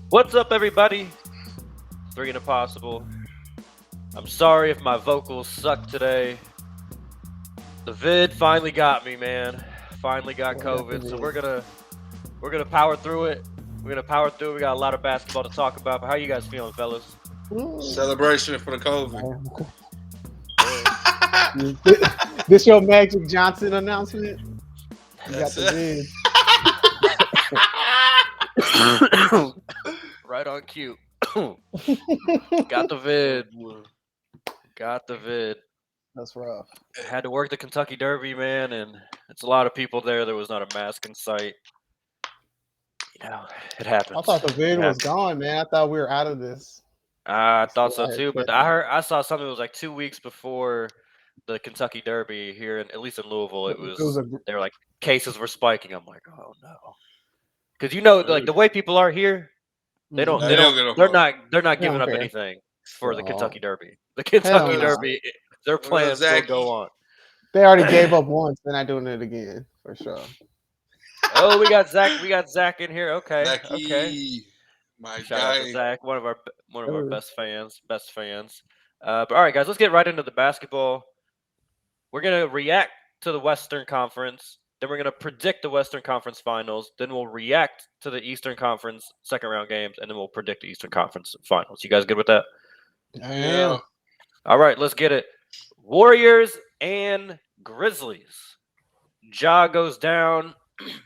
What's up, everybody? Three and a possible. I'm sorry if my vocals suck today. The vid finally got me, man. Finally got Boy, got the COVID, so vid. we're gonna power through it. We're gonna power through. We got a lot of basketball to talk about. But how you guys feeling, fellas? Celebration for the COVID. This your Magic Johnson announcement? You got That's the it. vid. Right on cue. Got the vid. Got the vid. That's rough. Had to work the Kentucky Derby, man, and it's a lot of people there. There was not a mask in sight. It happens. I thought the vid It was happens. gone, man. I thought we were out of this. I That's thought what so I had too, but said. I saw something that was like 2 weeks before the Kentucky Derby here, at least in Louisville. It was a They were like cases were spiking. I'm like, oh no, because like the way people are here, they don't, Nah, Mhm. they they don't don't, get no fuck. they're not They giving don't up care anything for at the all. Kentucky Derby. The Hell Kentucky no. Derby, their What up, plans will Zachy? go on. They already gave up once. They're not doing it again for sure. Oh, we got Zach. We got Zach in here. Okay, okay. Zachy, my Shout out to guy. Zach, one of our Uh, best fans. But all right, guys, let's get right into the basketball. We're gonna react to the Western Conference. Then we're gonna predict the Western Conference Finals. Then we'll react to the Eastern Conference second round games, and then we'll predict the Eastern Conference Finals. You guys good with that? I Yeah. am. All right, let's get it. Warriors and Grizzlies. Ja goes down,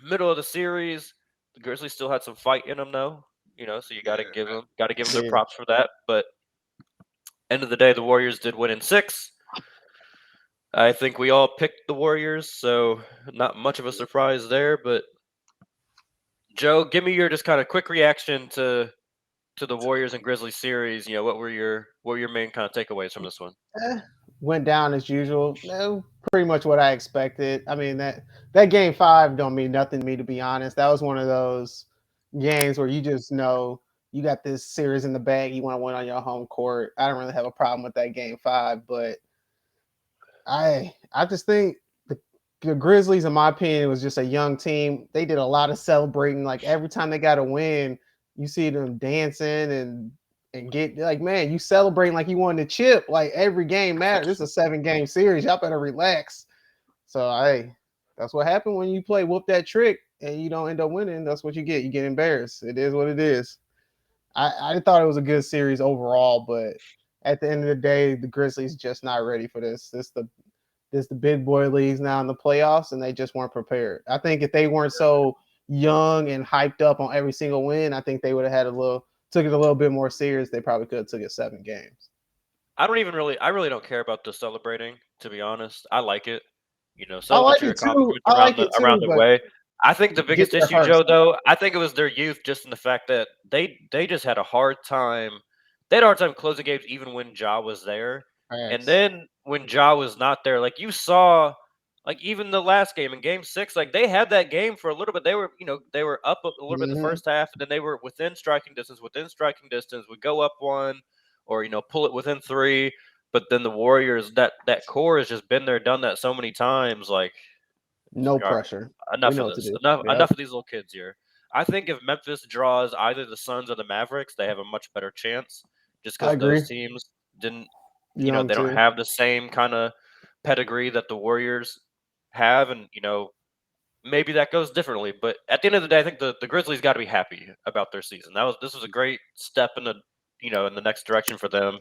middle of the series. The Grizzlies still had some fight in them, though. So you got to Yeah. give them their Yeah. props for that. But end of the day, the Warriors did win in six. I think we all picked the Warriors, so not much of a surprise there. But Joe, give me your just kind of quick reaction to the Warriors and Grizzlies series. What were your main kind of takeaways from this one? Eh, went down as usual. Pretty much what I expected. I mean that game five don't mean nothing to me, to be honest. That was one of those games where you just know you got this series in the bag. You want to win on your home court. I don't really have a problem with that game five, but I just think the Grizzlies, in my opinion, was just a young team. They did a lot of celebrating. Like every time they got a win, you see them dancing and get like, man, you celebrating like you won the chip. Like every game matters. This is a 7 game series. Y'all better relax. So that's what happened when you play whoop that trick and you don't end up winning. That's what you get. You get embarrassed. It is what it is. I thought it was a good series overall, but at the end of the day, the Grizzlies just not ready for this. This the big boy leagues now in the playoffs, and they just weren't prepared. I think if they weren't so young and hyped up on every single win, I think they would have had took it a little bit more serious. They probably could have took it 7 games. I really don't care about the celebrating, to be honest. I like it. I Celebrate like your it too. accomplishments I like it around too, the but way. I think the get biggest there issue, Joe, first. though, I think it was their youth, just in the fact that they just had a hard time. They had a hard time closing games, even when Ja was there. And Facts. then when Ja was not there, like you saw, like even the last game in Game 6, like they had that game for a little bit. They were up a little bit the Mm-hmm. first half, and then they were within striking distance. Within striking distance, would go up one, or pull it within three. But then the Warriors, that core has just been there, done that so many times. Like it's No like, all right, pressure. They enough know of what to this. do. Enough Yep. of these little kids here. I think if Memphis draws either the Suns or the Mavericks, they have a much better chance. Just I because those agree. teams didn't, Young they don't too. have the same kind of pedigree that the Warriors have, and maybe that goes differently. But at the end of the day, I think the Grizzlies got to be happy about their season. This was a great step in the next direction for them.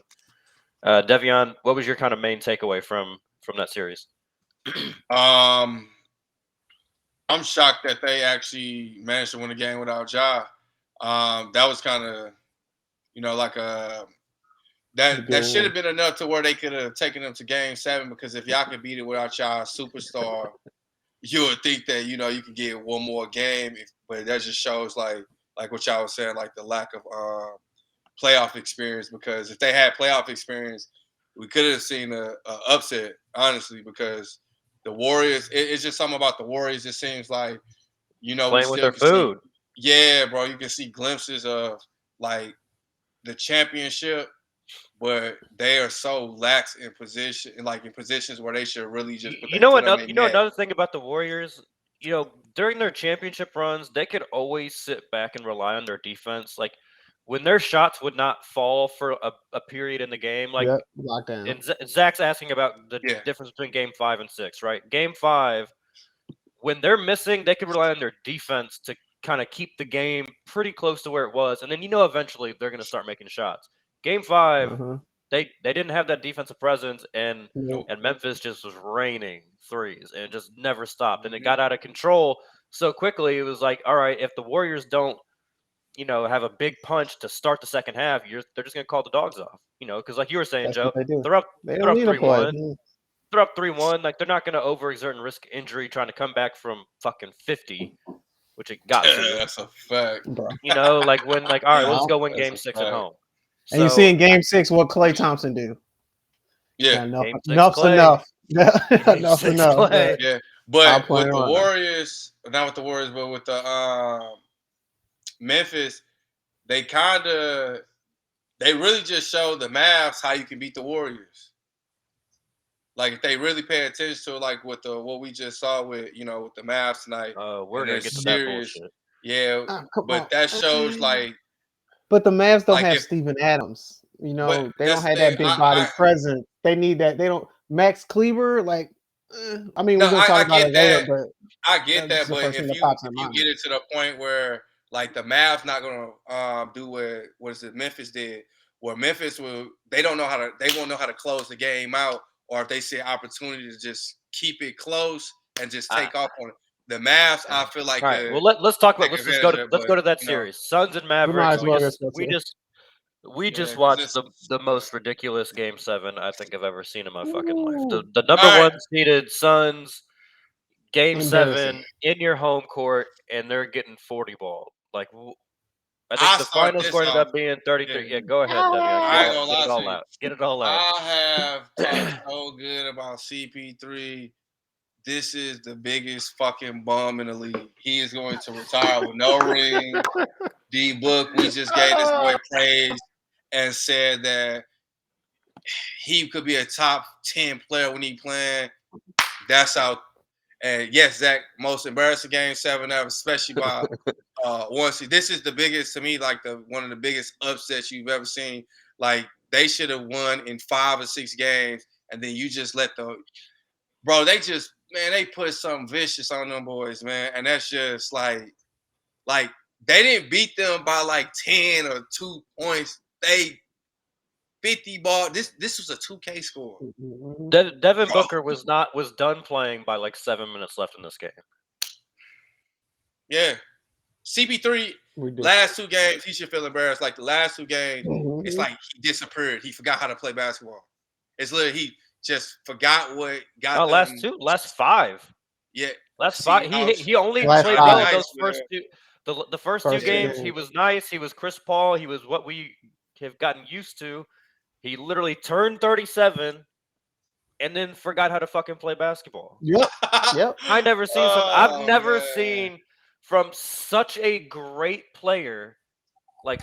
Devion, what was your kind of main takeaway from that series? Um, I'm shocked that they actually managed to win the game without Ja. That was kind of, like The that good should have one. been enough to where they could have taken them to Game 7. Because if y'all could beat it without y'all superstar, you would think that you could get one more game. But that just shows like what y'all was saying, like the lack of playoff experience. Because if they had playoff experience, we could have seen a upset, honestly. Because the Warriors, it's just something about the Warriors. It seems like we Playing with still their can see. food. Yeah, bro, you can see glimpses of like the championship, but they are so lax in position, like in positions where they should really just put their foot on their neck. Another thing about the Warriors, during their championship runs, they could always sit back and rely on their defense. Like when their shots would not fall for a period in the game, like Yep, lockdown. and Zach's asking about the Yeah. difference between game 5 and 6, right? Game 5, when they're missing, they can rely on their defense to kind of keep the game pretty close to where it was, and then eventually they're going to start making shots. Game 5, Uh-huh. they didn't have that defensive presence, and Nope. Memphis just was raining threes and it just never stopped, and it Mhm. got out of control so quickly. It was like, all right, if the Warriors don't have a big punch to start the second half, they're just going to call the dogs off, because like you were saying, That's Joe, what they do. they're up They they're don't up need to play. 3-1. They're up 3-1. Like, they're not going to overexert and risk injury trying to come back from fucking 50, which it got to. That's a fact. Bro. Like when, like, all right, let's Wow. go win That's game a 6 at fact. home. And you see in game 6 what Klay Thompson do. Yeah. Enough, Game 6 enough's Klay. enough. Game Enough's 6 enough. Klay. Yeah. I'll But play with the on. Warriors, not with the Warriors, but with the Memphis, they really just showed the Mavs how you can beat the Warriors. Like, if they really pay attention to like what we just saw with with the Mavs tonight. We're and gonna they're get to that serious. bullshit. Yeah, Come but on. that shows like But the Mavs don't like have if- Steven Adams. They don't that's have the that thing. big body I- presence. They need that. They don't. Max Kleber, like, I mean, No, we're gonna I talk about get it later, that. but I get that's that, the but first thing if that you pops in if you mind. get it to the point where like the Mavs not gonna do what is it Memphis did, where Memphis they won't know how to close the game out, or if they see an opportunity to just keep it close and just take off on it. The Mavs, I feel like All right. Well, let's talk about. take Let's go advantage of to it, but, that you know. series. Suns and We might Mavericks. as well get to it. We Yeah, just 'cause watched it's- the most ridiculous game 7 I think I've ever seen in my fucking life. Ooh. The number All right. 1 seeded Suns, game 7 Embarrassing. in your home court, and they're getting 40 ball. Like, I think I'll the start final this score ended off. up being 33. Yeah. Yeah, go ahead, Debbie. I ain't Get gonna lie it all to you. out. Get it all out. I have talked so good about CP3. This is the biggest fucking bum in the league. He is going to retire with no ring. D Book, we just gave this boy praise and said that he could be a top 10 player when he playing. That's how. And yes, Zach, most embarrassing game 7 ever, especially by one seed. This is the biggest to me, like one of the biggest upsets you've ever seen. Like, they should have won in 5 or 6 games, and then you just let they put something vicious on them boys, man. And that's just like they didn't beat them by like 10 or 2 points. They 50 ball. This was a 2K score. Devin Booker was done playing by like 7 minutes left in this game. Yeah. CP3, last 2 games, he should feel embarrassed. Like, the last 2 games, it's like he disappeared. He forgot how to play basketball. It's literally he just forgot what got them. Last 5. Yeah. Last See, 5. He only Last played 5. well Nice, those man. first 2. The first 2 First games, two. he was nice. He was Chris Paul. He was what we have gotten used to. He literally turned 37 and then forgot how to fucking play basketball. Yep. Yep. I've never man. seen from such a great player, like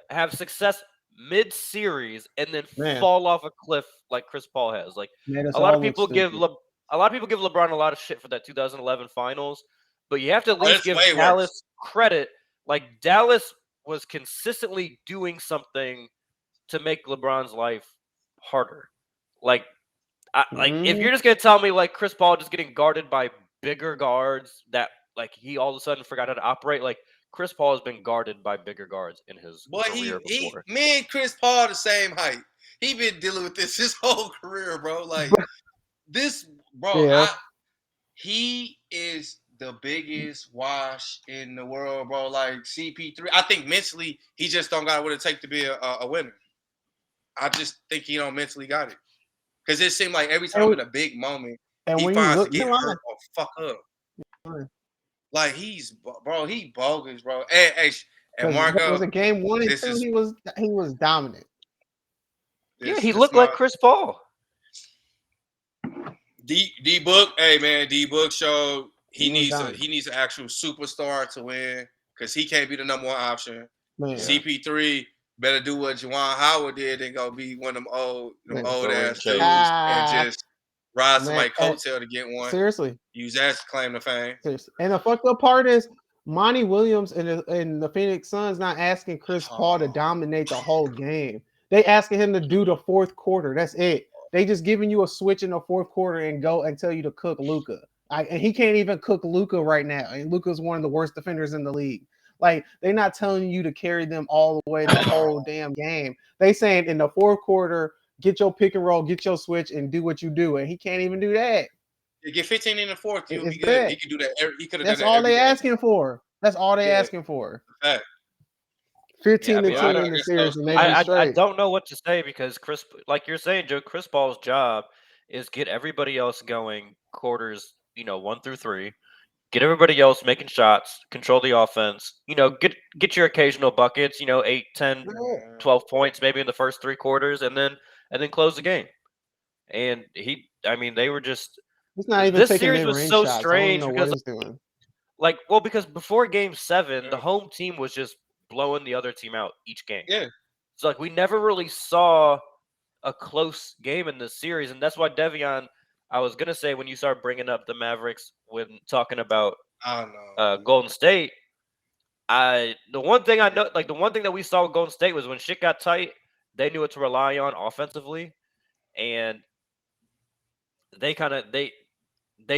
have success mid-series and then Man. fall off a cliff like Chris Paul has. Like, Made us a lot all of people look give stupid. LeBron a lot of shit for that 2011 finals, but you have to at least it's give way worse. Dallas credit. Like, Dallas was consistently doing something to make LeBron's life harder. Like, if you're just gonna tell me like Chris Paul just getting guarded by bigger guards that like he all of a sudden forgot how to operate, like Chris Paul has been guarded by bigger guards in his career before. Me and Chris Paul the same height. He been dealing with this his whole career, bro. Like, this, bro. Yeah. He is the biggest wash in the world, bro. Like, CP3, I think mentally he just don't got what it take to be a winner. I just think he don't mentally got it. Because it seemed like every time in a big moment, And he when you finds look, to get hurt or fuck up. Like, he bogus, bro. And Marco, was it game 1 and 2? He was dominant. He looked like Chris Paul. D Book, hey man, D Book showed he He was needs an actual superstar to win because he can't be the number 1 option. Man. CP3 better do what Juwan Howard did and go be one of them old ass dudes and just ride somebody's coattail to get one. Seriously. Use that to claim the fame. Seriously. And the fucked up part is Monty Williams and the Phoenix Suns not asking Chris Paul to Oh. dominate the whole game. They asking him to do the fourth quarter. That's it. They just giving you a switch in the fourth quarter and go and tell you to cook Luka. And he can't even cook Luka right now. And Luka's one of the worst defenders in the league. Like they're not telling you to carry them all the way the whole damn game. They saying in the fourth quarter, get your pick and roll, get your switch, and do what you do. And he can't even do that. You get 15 in the fourth, you'll be It's good. bad. He could do that. He could have done That's that. all every they game. asking for. That's all they Yeah. asking for. Fact. 15 Yeah, I to mean, 10 I in the guess series, those- and they be I straight. don't know what to say because like you're saying, Joe, Chris Paul's job is get everybody else going quarters, 1 through 3. Get everybody else making shots, control the offense. Get your occasional buckets. 8, 10, 12 points maybe in the first 3 quarters, and then close the game. And they were just He's not even this taking series was mid-range so shots. I don't strange know what because he's doing. because before Game 7, the Yeah. home team was just blowing the other team out each game. Yeah. So like we never really saw a close game in this series, and that's why Devion. I was gonna say when you start bringing up the Mavericks when talking about I don't know. Golden State, the one thing I know, like the one thing that we saw with Golden State was when shit got tight, they knew what to rely on offensively, and they kind of they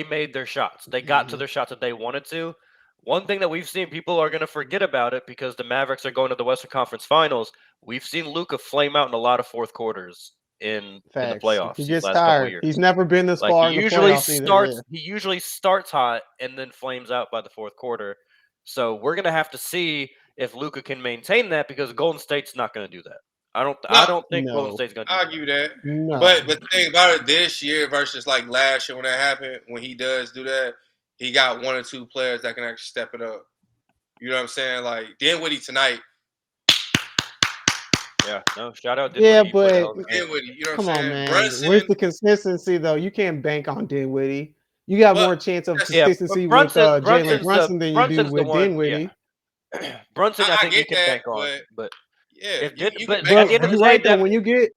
made their shots. They got to their shots that they wanted to. One thing that we've seen, people are going to forget about it because the Mavericks are going to the Western Conference Finals. We've seen Luka flame out in a lot of fourth quarters in the Facts. playoffs He these gets last couple tired. years. He's never been this Like far he in the usually playoffs either. starts, Yeah. he usually starts hot and then flames out by the fourth quarter. So we're gonna have to see if Luka can maintain that because Golden State's not going to do that. I don't think Golden No. State's going to I do argue that. that. No. But the thing about it this year versus like last year when that happened, when he does do that, he got 1 or 2 players that can actually step it up. You know what I'm saying? Like Dinwiddie tonight. Yeah, no, shout out Yeah, Dinwiddie. He played a hell but of a game. Dinwiddie, you know what come I'm on, saying? man. Brunson, Where's the consistency though? You can't bank on Dinwiddie. You got But more chance of that's- Yeah, but consistency with Jalen Brunson's Brunson than you do Brunson's the with one. Dinwiddie. Yeah. Brunson, I I think you get can that, bank on, but yeah, if you, Din- you but can at bank the end on of the You're day, right though. that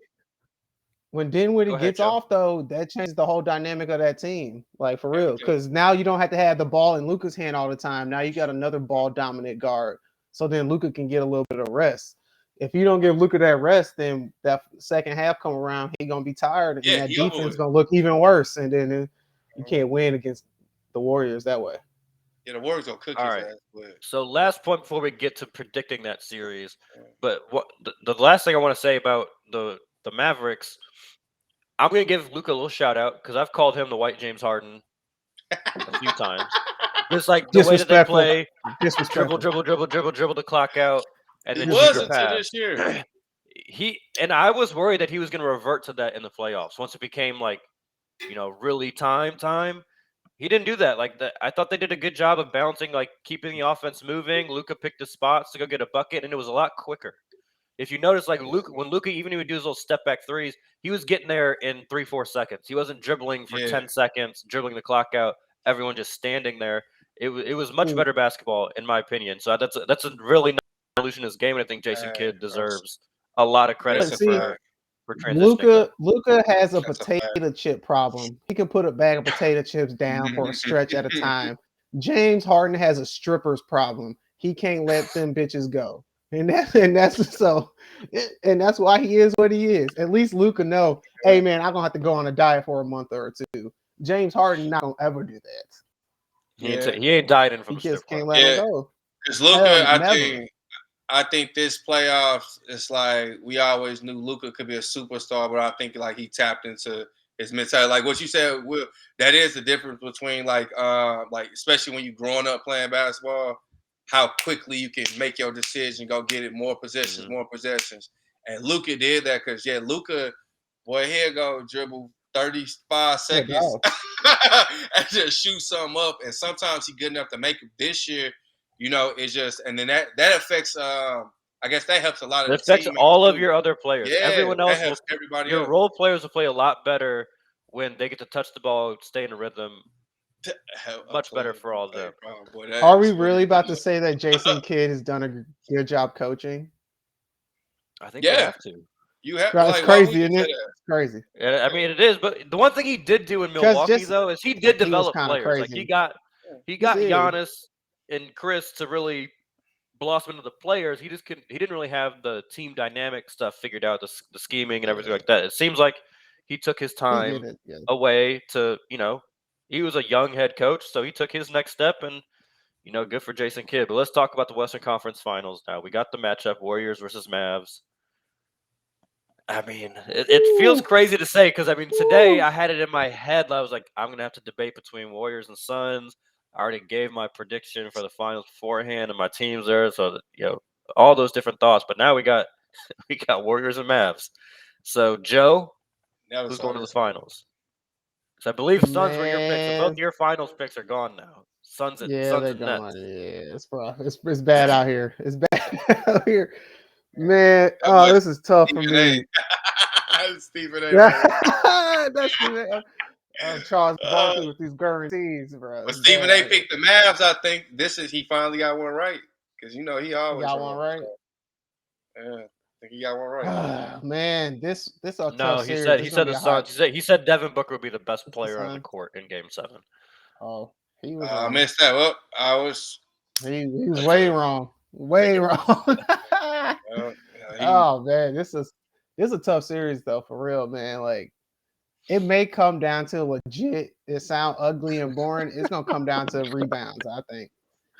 When Dinwiddie Go ahead, gets Joe. off though, that changes the whole dynamic of that team. Like for real, Everything. because now you don't have to have the ball in Luka's hand all the time. Now you got another ball dominant guard, so then Luka can get a little bit of rest. If you don't give Luka that rest, then that second half come around, he gonna be tired, and Yeah, that he over defense with. gonna look even worse. And then you can't win against the Warriors that way. Yeah, the Warriors gonna cook All his right. ass. But So last point before we get to predicting that series, but what the last thing I want to say about the Mavericks, I'm gonna give Luka a little shout out because I've called him the White James Harden a few times. Just like the way that they Disrespectful. play, Disrespectful. dribble the clock out, and he then was shoot a until pass. this year. I was worried that he was gonna revert to that in the playoffs once it became like, really time. He didn't do that. Like I thought they did a good job of balancing, like keeping the offense moving. Luka picked the spots to go get a bucket, and it was a lot quicker. If you notice, like when Luka even would do his little step back threes, he was getting there in 3-4 seconds. He wasn't dribbling for Yeah. 10 seconds, dribbling the clock out. Everyone just standing there. It was much better basketball in my opinion. So that's a really nice evolution in this game, and I think Jason Kidd deserves a lot of credit That's a See, fact. for transitioning. Luka has a That's a potato chip problem. He can put a bag of potato chips down for a stretch at a time. James Harden has a stripper's problem. He can't let them bitches go. And that's why he is what he is. At least Luka know, hey man, I'm gonna have to go on a diet for a month or two. James Harden not gonna ever do that. He ain't dieting from He the just strip can't club. let him go. Because Luka, Hell, never. I think this playoffs, it's like we always knew Luka could be a superstar, but I think like he tapped into his mentality. Like what you said, Will, that is the difference between like especially when you growing up playing basketball, how quickly you can make your decision, go get it, more possessions. And Luka did that because Luka, boy, here go dribble 35 seconds and just shoot something up. And sometimes he's good enough to make it. This year, it's just, and then that affects. I guess that helps a lot of. It affects all of your other players. Yeah, Everyone else that helps everybody your else. role players will play a lot better when they get to touch the ball, stay in a rhythm. Much better for all of them. Are we really about to say that Jason Kidd has done a good job coaching? I think they have to. You have. It's crazy, isn't it? It's crazy. Yeah, I mean it is. But the one thing he did do in Milwaukee though is he did develop players. Like he got Giannis and Chris to really blossom into the players, he didn't really have the team dynamic stuff figured out, the scheming and everything like that. It seems like he took his He get time it. Yeah. away to, he was a young head coach, so he took his next step, and good for Jason Kidd. But let's talk about the Western Conference Finals now. We got the matchup: Warriors versus Mavs. I mean, it feels Woo! crazy to say because today Woo! I had it in my head. I was like, I'm gonna have to debate between Warriors and Suns. I already gave my prediction for the finals beforehand, and my teams there. So all those different thoughts. But now we got we got Warriors and Mavs. So Joe, Never who's saw going to the this. finals? So I believe Suns were your pick. So both Man, your finals picks are gone now. yeah, Suns they're and Nets. gone. Yeah, it's rough. It's bad out here. It's bad out here, man. That Oh, boy this is tough for Stephen me. A. Stephen A. Yeah, Right that's Charles there. Barkley with these guarantees, bro. But It's Stephen bad A. out here. picked the Mavs. I think he finally got one right because he You always got one wrong. right. Yeah, I think he got one right. Man, this is a No, tough series. he This is gonna said be the a hot. Suns. He said Devin Booker would be the best It's the player on the Suns. court in Game 7. Oh, he was I wrong. missed that. Well, I was. He was way wrong. Way wrong. Uh, he Oh man, this is a tough series though, for real, man. Like it may come down to legit. It sound ugly and boring. It's gonna come down to rebounds. I think.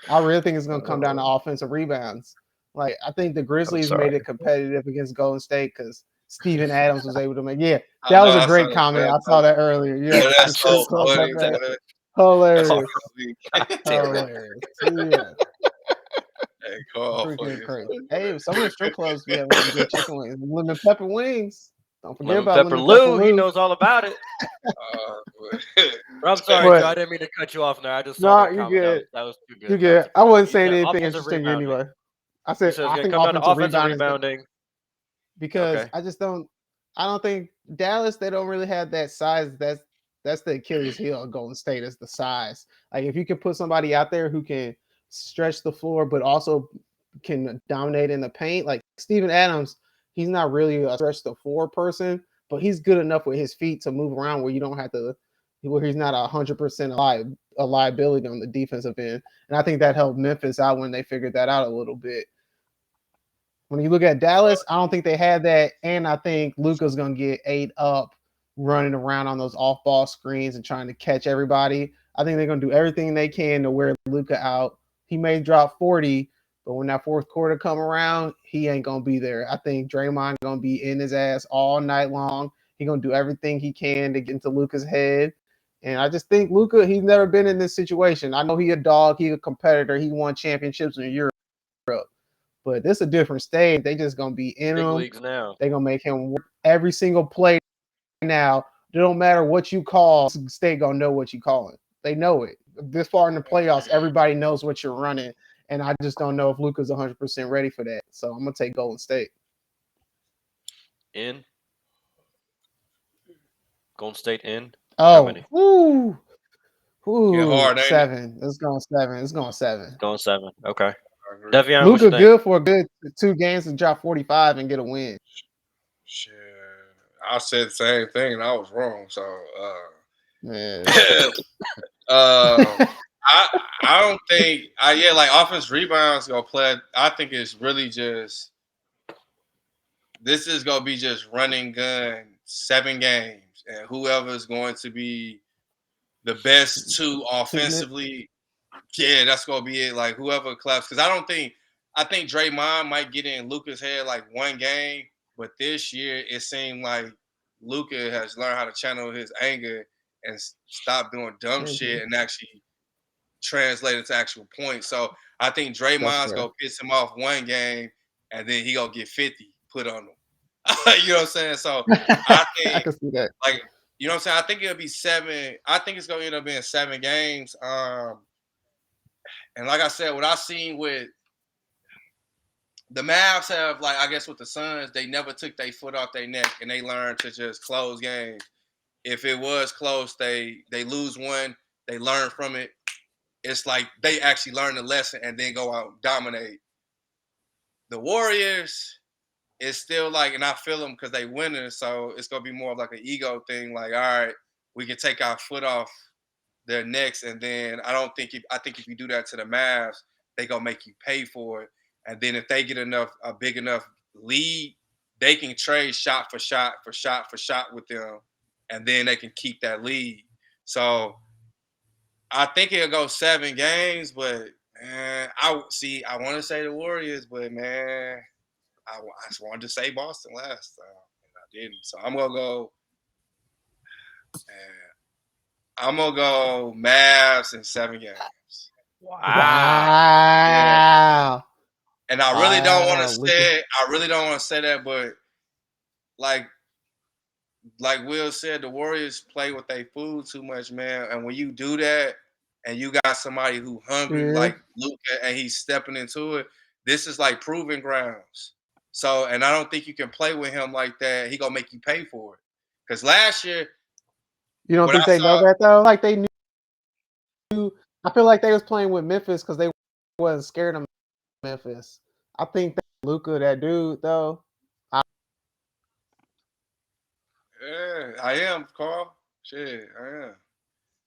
I really think it's gonna come down to offensive rebounds. Like I think the I'm Grizzlies sorry. made it competitive against Golden State because Steven Adams was able to make. Yeah, I that know was a I saw great that. comment. I saw that earlier. Yeah, the That's strip so club funny. buffet. Man. That's Hilarious. terrible. Hilarious. Yeah. Hey, Carl, Freaking funny. crazy. Hey, some of the strip clubs be having some good chicken wings. Lemon pepper wings. Don't forget Lemon about Pepper lemon pepper Lou, he Lou. knows all about it. But I'm sorry, Joe. I But didn't mean to cut you off there. I just saw no, that you comment. get That was too you good not to get. I correct. wasn't You saying said anything offensive interesting rebounding. anyway. I You said said it's I going to think come down to offensive offensive rebounding is rebounding. because Okay. I don't think Dallas, they don't really have that size. That's the Achilles heel of Golden State is the size. Like if you can put somebody out there who can stretch the floor but also can dominate in the paint, like Steven Adams, he's not really a stretch the floor person, but he's good enough with his feet to move around where you don't have to, where he's not 100% a liability on the defensive end. And I think that helped Memphis out when they figured that out a little bit. When you look at Dallas, I don't think they had that, and I think Luka's gonna get ate up running around on those off-ball screens and trying to catch everybody. I think they're gonna do everything they can to wear Luka out. He may drop 40, but when that fourth quarter come around, he ain't gonna be there. I think Draymond gonna be in his ass all night long. He gonna do everything he can to get into Luka's head. And I just think Luka, he's never been in this situation. I know he a dog, he a competitor, he won championships in Europe. But this is a different stage. They just gonna be in Big him. leagues now. They gonna make him work every single play. Now it don't matter what you call. State gonna know what you calling. They know it. This far in the playoffs, everybody knows what you're running, and I just don't know if Luka's 100% ready for that. So I'm gonna take Golden State. In. Golden State in. How Oh, many? woo, Get woo, hard, ain't it? 7. It's going 7. It's going 7. Going 7. Okay. I agree. Devion, what you Luka think? good for a good 2 games to drop 45 and get a win. Shit. I said the same thing and I was wrong. So Man. I don't think like offense rebounds gonna play. I think it's really just this is gonna be just running gun 7 games, and whoever's going to be the best 2 Shooting it. offensively, yeah, that's gonna be it. Like whoever claps, because I think Draymond might get in Luka's head like 1 game, but this year it seemed like Luka has learned how to channel his anger and stop doing dumb shit and actually translate it to actual points. So I think That's Draymond's fair. gonna piss him off 1 game, and then he gonna get 50 put on him. You know what I'm saying? So I I think can see that. like you know what I'm saying. I think it'll be 7. I think it's gonna end up being 7 games. And like I said, what I seen with the Mavs have, like, I guess with the Suns, they never took their foot off their neck and they learned to just close games. If it was close, they lose one, they learn from it. It's like they actually learn the lesson and then go out and dominate. The Warriors, it's still like, and I feel them because they winners, so it's gonna be more of like an ego thing. Like, all right, we can take our foot off they're next, and then I think if you do that to the Mavs, they gonna make you pay for it. And then if they get a big enough lead, they can trade shot for shot for shot for shot with them, and then they can keep that lead. So I think it'll go 7 games, but man, I want to say the Warriors, but man, I just wanted to say Boston last time, and I didn't. So I'm gonna go. Man, I'm gonna go Mavs in 7 games. Wow. Wow. And I really don't want to Luka. say it. I really don't want to say that, but like Will said, the Warriors play with their food too much, man. And when you do that, and you got somebody who hungry Yeah. like Luka, and he's stepping into it, this is like proving grounds. So, and I don't think you can play with him like that. He gonna make you pay for it. Because last year, You don't what think I they know saw, that though? Like they knew. I feel like they was playing with Memphis because they wasn't scared of Memphis. I think that Luka, that dude though. yeah, I am, Carl. Shit, I am.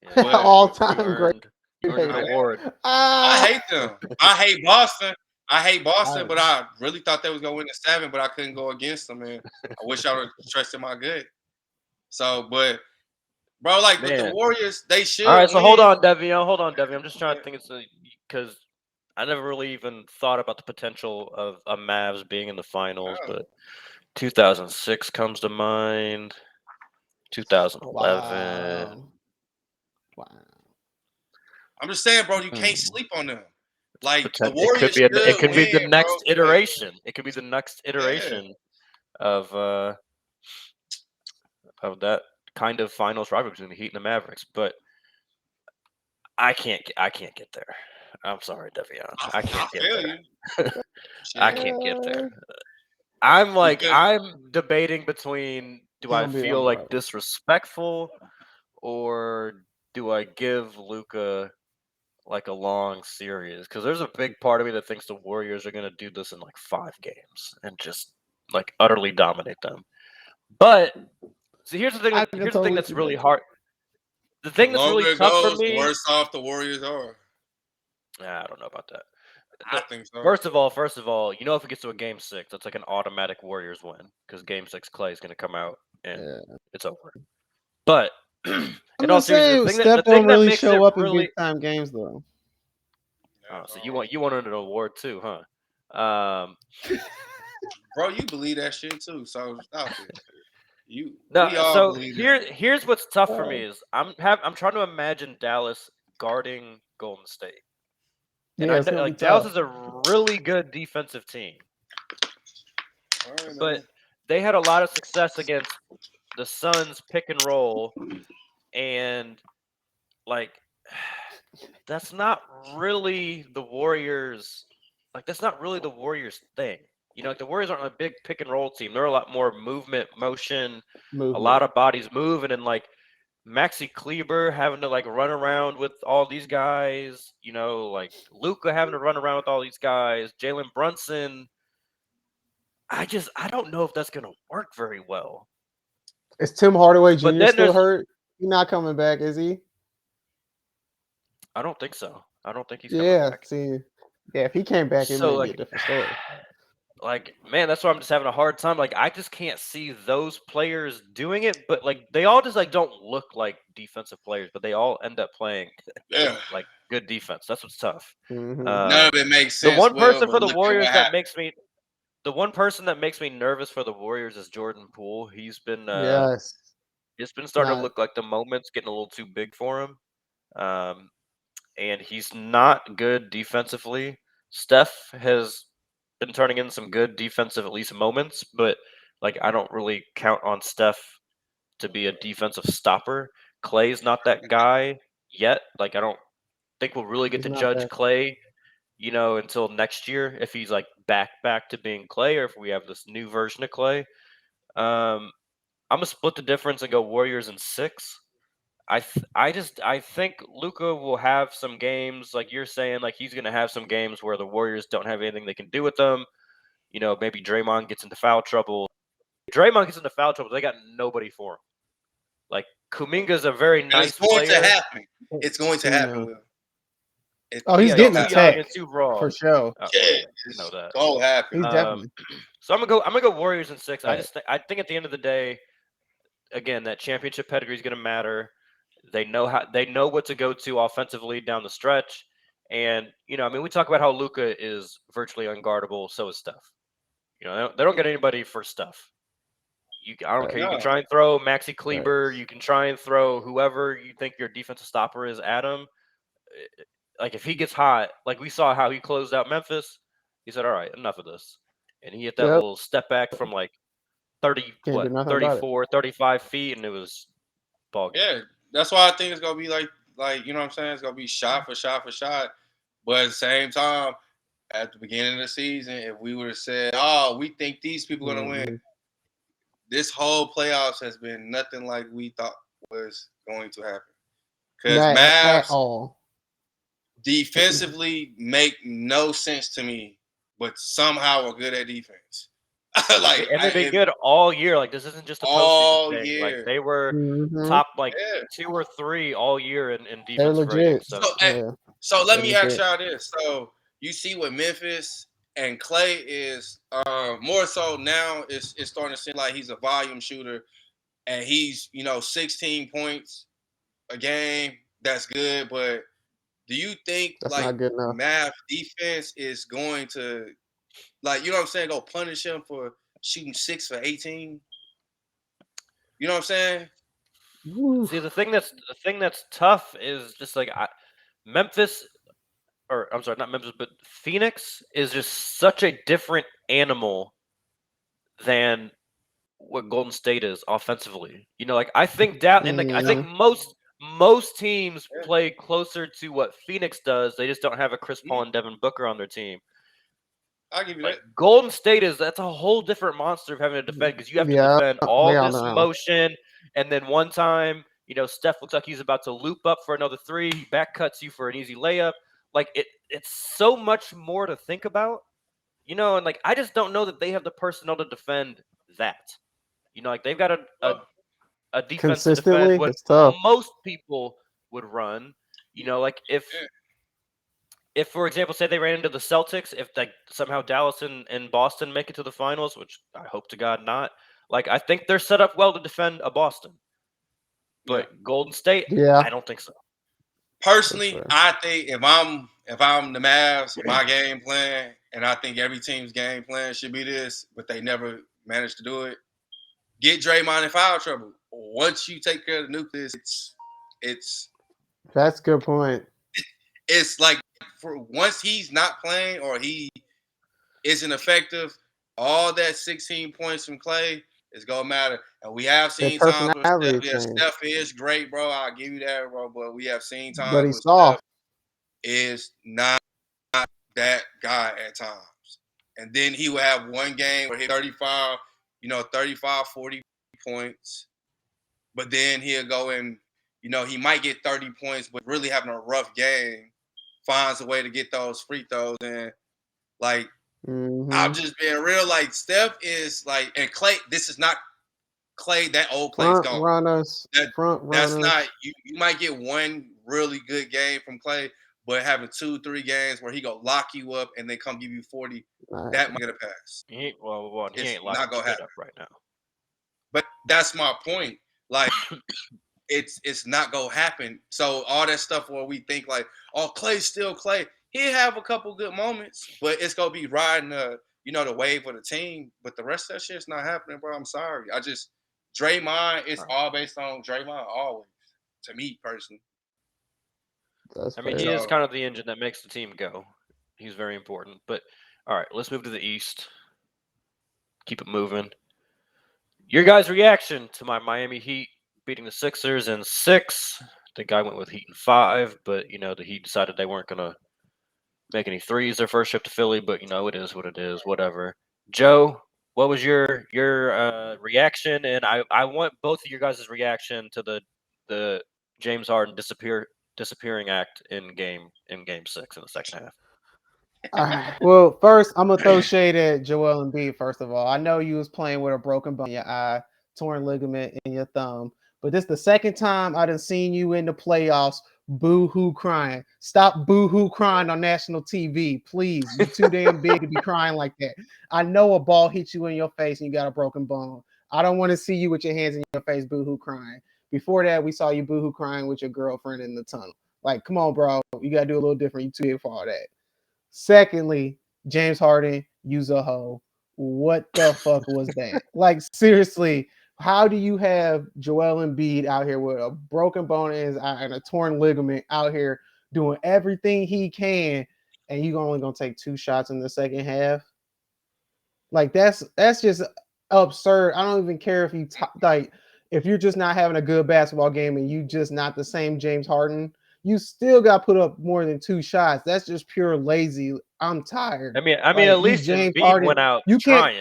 Yeah, But All you time great. earned an award. I Ah, hate them. I hate Boston. I hate Boston, Nice. but I really thought they was gonna win the 7, but I couldn't go against them, man. I wish I would have trusted my gut. So, but bro, like with the Man. Warriors, they should All right, so win. hold on, Devion. Hold on, Devion. I'm just trying to think. It's because I never really even thought about the potential of a Mavs being in the finals, Oh, but 2006 comes to mind. 2011. Wow. I'm just saying, bro, you can't Mm. sleep on them. Like the It could Warriors be it should could be win, the bro. next iteration. It could be the next Yeah. iteration of that kind of finals rivalry between the Heat and the Mavericks. But I can't get there. I'm sorry, Devion. I can't get feel there. you. I Shit. can't get there. I'm Because debating between do It's I gonna be feel on like the disrespectful or do I give Luca like a long series? Because there's a big part of me that thinks the Warriors are gonna do this in like 5 games and just like utterly dominate them. But see, here's the thing. I can Here's the thing totally that's see really that. hard. The the thing that's really longer it tough for goes, the me. worse off the Warriors are. Nah, I don't know about that. I think so. First of all, you know if it gets to a game 6, that's like an automatic Warriors win because game 6 Clay is going to come out and Yeah. it's over. But I'm in all just seriousness, saying, Steph the don't thing that really makes it show up in big really time games though. so you wanted an award too, huh? Bro, you believe that shit too. So stop it. We No, all so believe that. here's what's tough for me is I'm trying to imagine Dallas guarding Golden State. And Yeah, it's gonna be Dallas tough. is a really good defensive team. All right, But man. they had a lot of success against the Suns pick and roll, and like that's not really the Warriors. Like that's not really the Warriors' thing. You know, like the Warriors aren't a big pick and roll team. They're a lot more movement, motion, a lot of bodies moving, and like Maxi Kleber having to like run around with all these guys. You know, like Luca having to run around with all these guys. Jalen Brunson. I don't know if that's gonna work very well. Is Tim Hardaway Jr. But then still there's hurt? He's not coming back, is he? I don't think so. I don't think he's coming Yeah. back. See, yeah, if he came back, it So may be a like, different story. like man, that's why I'm just having a hard time. Like I just can't see those players doing it. But like they all just like don't look like defensive players, but they all end up playing Yeah. like good defense. That's what's tough. Mhm. None of it makes The sense. one Will, person but for the look at Warriors what that happened. makes me the one person that makes me nervous for the Warriors is Jordan Poole. He's been Yes. it's been starting to Not look like the moment's getting a little too big for him. And he's not good defensively. Steph has been turning in some good defensive at least moments, but like I don't really count on Steph to be a defensive stopper. Clay's not that guy yet. Like I don't think we'll really get he's to not judge that. Clay, until next year if he's like back to being Clay or if we have this new version of Clay. I'm gonna split the difference and go Warriors in 6. I think Luca will have some games like you're saying, like he's gonna have some games where the Warriors don't have anything they can do with them. Maybe Draymond gets into foul trouble. If Draymond gets into foul trouble, they got nobody for him. Like Kuminga's a very And nice it's going player. to happen. It's going to Too happen, young. Will. Oh, he's Yeah, getting too the young tech and too raw. for sure. Oh, Yeah, you know that. Go happen. He's definitely. So I'm gonna go Warriors in 6. Right. I think at the end of the day, again, that championship pedigree is gonna matter. They know what to go to offensively down the stretch, and I mean, we talk about how Luka is virtually unguardable. So is Steph. They don't get anybody for Steph. I don't Right. care. You can No. try and throw Maxi Kleber. You can try and throw whoever you think your defensive stopper is at him. Like if he gets hot, like we saw how he closed out Memphis, he said, "All right, enough of this," and he hit that Yep. little step back from like 30, Can't do nothing about it. 34, 35 feet, and it was ball game. Yeah, that's why I think it's gonna be like you know what I'm saying. It's gonna be shot for shot for shot. But at the same time, at the beginning of the season, if we would have said, "Oh, we think these people are gonna win," Mhm. this whole playoffs has been nothing like we thought was going to happen. Because Not at Mavs all. defensively make no sense to me, but somehow are good at defense. Like And they've been good all year. Like this isn't just a all postseason thing. Like year. they were Mhm. top like Yeah. 2 or 3 all year in They're defensive rating. legit. So Yeah. So let me They're ask legit. y'all this. So you see what Memphis and Clay is more so now it's starting to seem like he's a volume shooter and he's 16 points a game. That's good, but do you think That's like not good enough. Mavs defense is going to what I'm saying, go punish him for shooting 6 for 18? You know what I'm saying? Woo. see the thing that's tough is just like Memphis, or I'm sorry, not Memphis, but Phoenix is just such a different animal than what Golden State is offensively. Like I think and like I think most teams Yeah. play closer to what Phoenix does. They just don't have a Chris Paul and Devin Booker on their team. I'll give you Like that. Golden State that's a whole different monster of having to defend because you have to Yeah, defend they all on this their own. motion, and then one time, Steph looks like he's about to loop up for another 3, he back cuts you for an easy layup. Like it's so much more to think about, and like I just don't know that they have the personnel to defend that. Like they've got a defense to defend Consistently, what it's tough. most people would run. Like if, for example, say they ran into the Celtics, if like somehow Dallas and Boston make it to the finals, which I hope to God not, like I think they're set up well to defend a Boston. But Golden State, Yeah. I don't think so. Personally, fair. I think if I'm the Mavs, my game plan, and I think every team's game plan should be this, but they never managed to do it. Get Draymond in foul trouble. Once you take care of the nucleus, it's That's a good point. like for once he's not playing or he isn't effective, all that 16 points from Clay is gonna matter. And we have Their seen times where personality change. Steph is great, bro. I'll give you that, bro. But we have seen But times he's where soft. Steph is not that guy at times. And then he will have one game where he 35, 35, 40 points. But then he'll go in, he might get 30 points, but really having a rough game, finds a way to get those free throws. And like, I'm just being real. Like, Steph is like, and Clay, this is not Clay, that old Clay's Front gone. runners. That's not, you might get one really good game from Clay, but having 2-3 games where he go lock you up and they come give you 40, that might get a pass. He ain't It's locking not gonna shit happen. up right now. But that's my point. Like, it's not gonna happen. So all that stuff where we think like, oh, Clay's still Clay. He'll have a couple good moments, but it's gonna be riding the wave of the team. But the rest of that shit's not happening, bro. I'm sorry. Draymond, it's all based on Draymond always. To me personally. That's I mean, fair. he is kind of the engine that makes the team go. He's very important. But all right, let's move to the East. Keep it moving. Your guys' reaction to my Miami Heat beating the Sixers in 6. I think I went with Heat in 5, but the Heat decided they weren't gonna make any threes their first trip to Philly. But it is what it is. Whatever. Joe, what was your reaction? And I want both of your guys' reaction to the James Harden disappearing act in game 6 in the second half. All right. Well, first I'm gonna throw shade at Joel Embiid. First of all, I know you was playing with a broken bone in your eye, torn ligament in your thumb, but But this the second time I done seen you in the playoffs boo-hoo crying. Stop boo-hoo crying on national TV, please. You too damn big to be crying like that. I know a ball hit you in your face and you got a broken bone. I don't want to see you with your hands in your face boo-hoo crying. Before that, we saw you boo-hoo crying with your girlfriend in the tunnel. Like, come on, bro. You got to do a little different. You too big for all that. Secondly, James Harden, use a hoe. What the fuck was that? Like, seriously, how do you have Joel Embiid out here with a broken bone in his eye and a torn ligament out here doing everything he can, and you only gonna take 2 shots in the second half? Like, that's just absurd. I don't even care if you like if you're just not having a good basketball game and you just not the same James Harden. You still got to put up more than 2 shots. That's just pure lazy. I'm tired. I mean, Like, at least James Embiid Harden, went out you can't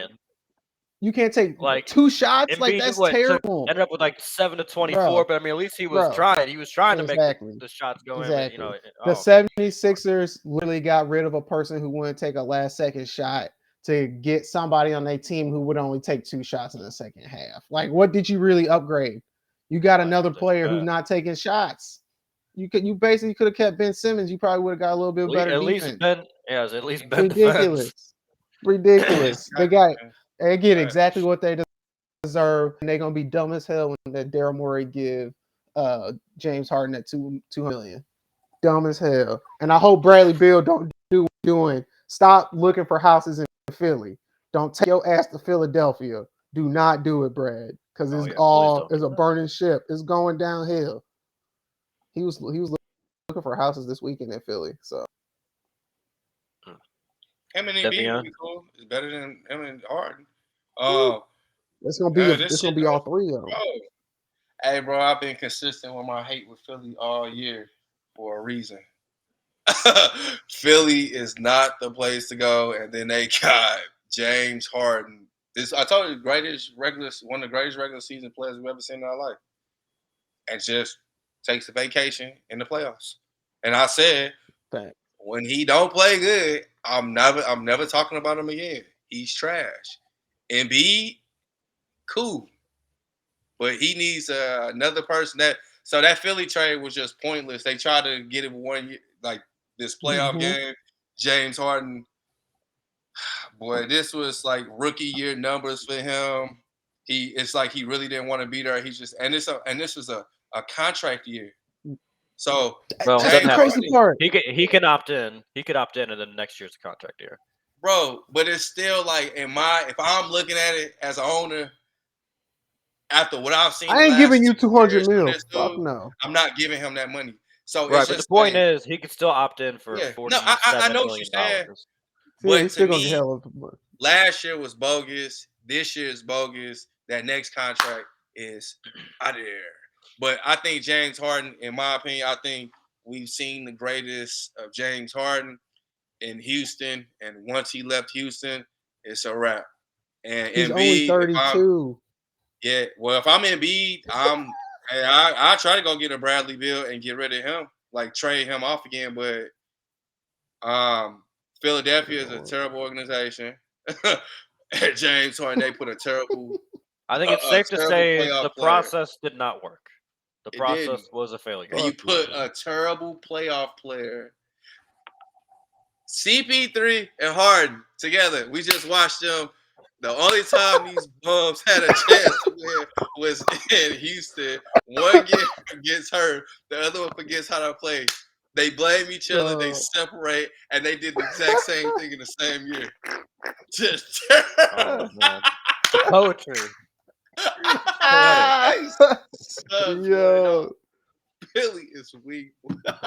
trying. take Like 2 shots. Like, Embiid, that's what terrible, ended up with like 7 to 24, bro. but I mean, at least he was Bro, trying. He was trying to make exactly. the shots go in. Exactly. But, The oh, 76ers literally got rid of a person who wouldn't take a last second shot to get somebody on their team who would only take 2 shots in the second half. Like, what did you really upgrade? You got another player who's not taking shots. You basically could have kept Ben Simmons. You probably would have got a little bit better at defense. least Ben, at least Ben Ridiculous. defense. Ridiculous. They get exactly what they deserve, and they're gonna be dumb as hell when that Daryl Morey give James Harden that $200 million. Dumb as hell. And I hope Bradley Beal don't do what he's doing. Stop looking for houses in Philly. Don't take your ass to Philadelphia. Do not do it, Brad, because it's a burning ship. It's going downhill. He was looking for houses this weekend in Philly. So him and Embiid would be cool. It's better than him and Harden. it's gonna be all 3 of them. Hey, bro, I've been consistent with my hate with Philly all year for a reason. Philly is not the place to go, and then they got James Harden. I told you, one of the greatest regular season players we've ever seen in our life, and just takes a vacation in the playoffs. And I said, when he don't play good, I'm never talking about him again. He's trash. Embiid, cool, but he needs another person So that Philly trade was just pointless. They tried to get him 1 year, like this playoff game. James Harden, boy, this was like rookie year numbers for him. It's like he really didn't want to be there. This was a contract year. So that's the crazy part. He can opt in. He could opt in, and then next year's contract year. Bro, but it's still like if I'm looking at it as an owner, after what I've seen, I ain't giving you $200 million. Fuck no. I'm not giving him that money. So right, but the point is, he could still opt in for $47 I know what you're saying. But to me, last year was bogus. This year is bogus. That next contract is out of there. But I think James Harden, in my opinion, I think we've seen the greatest of James Harden in Houston. And once he left Houston, it's a wrap. And he's Embiid, only 32. Yeah, well, if I'm Embiid, I try to go get a Bradley Beal and get rid of him, like trade him off again. But Philadelphia is a terrible organization. James Harden, they put a terrible. I think it's safe to say the process did not work. The process was a failure. And you put a terrible playoff player. CP3 and Harden together. We just watched them. The only time these bums had a chance to win was in Houston. One gets hurt, the other one forgets how to play. They blame each other, they separate, and they did the exact same thing in the same year. Just man. Poetry. Yo, Billy is weak. But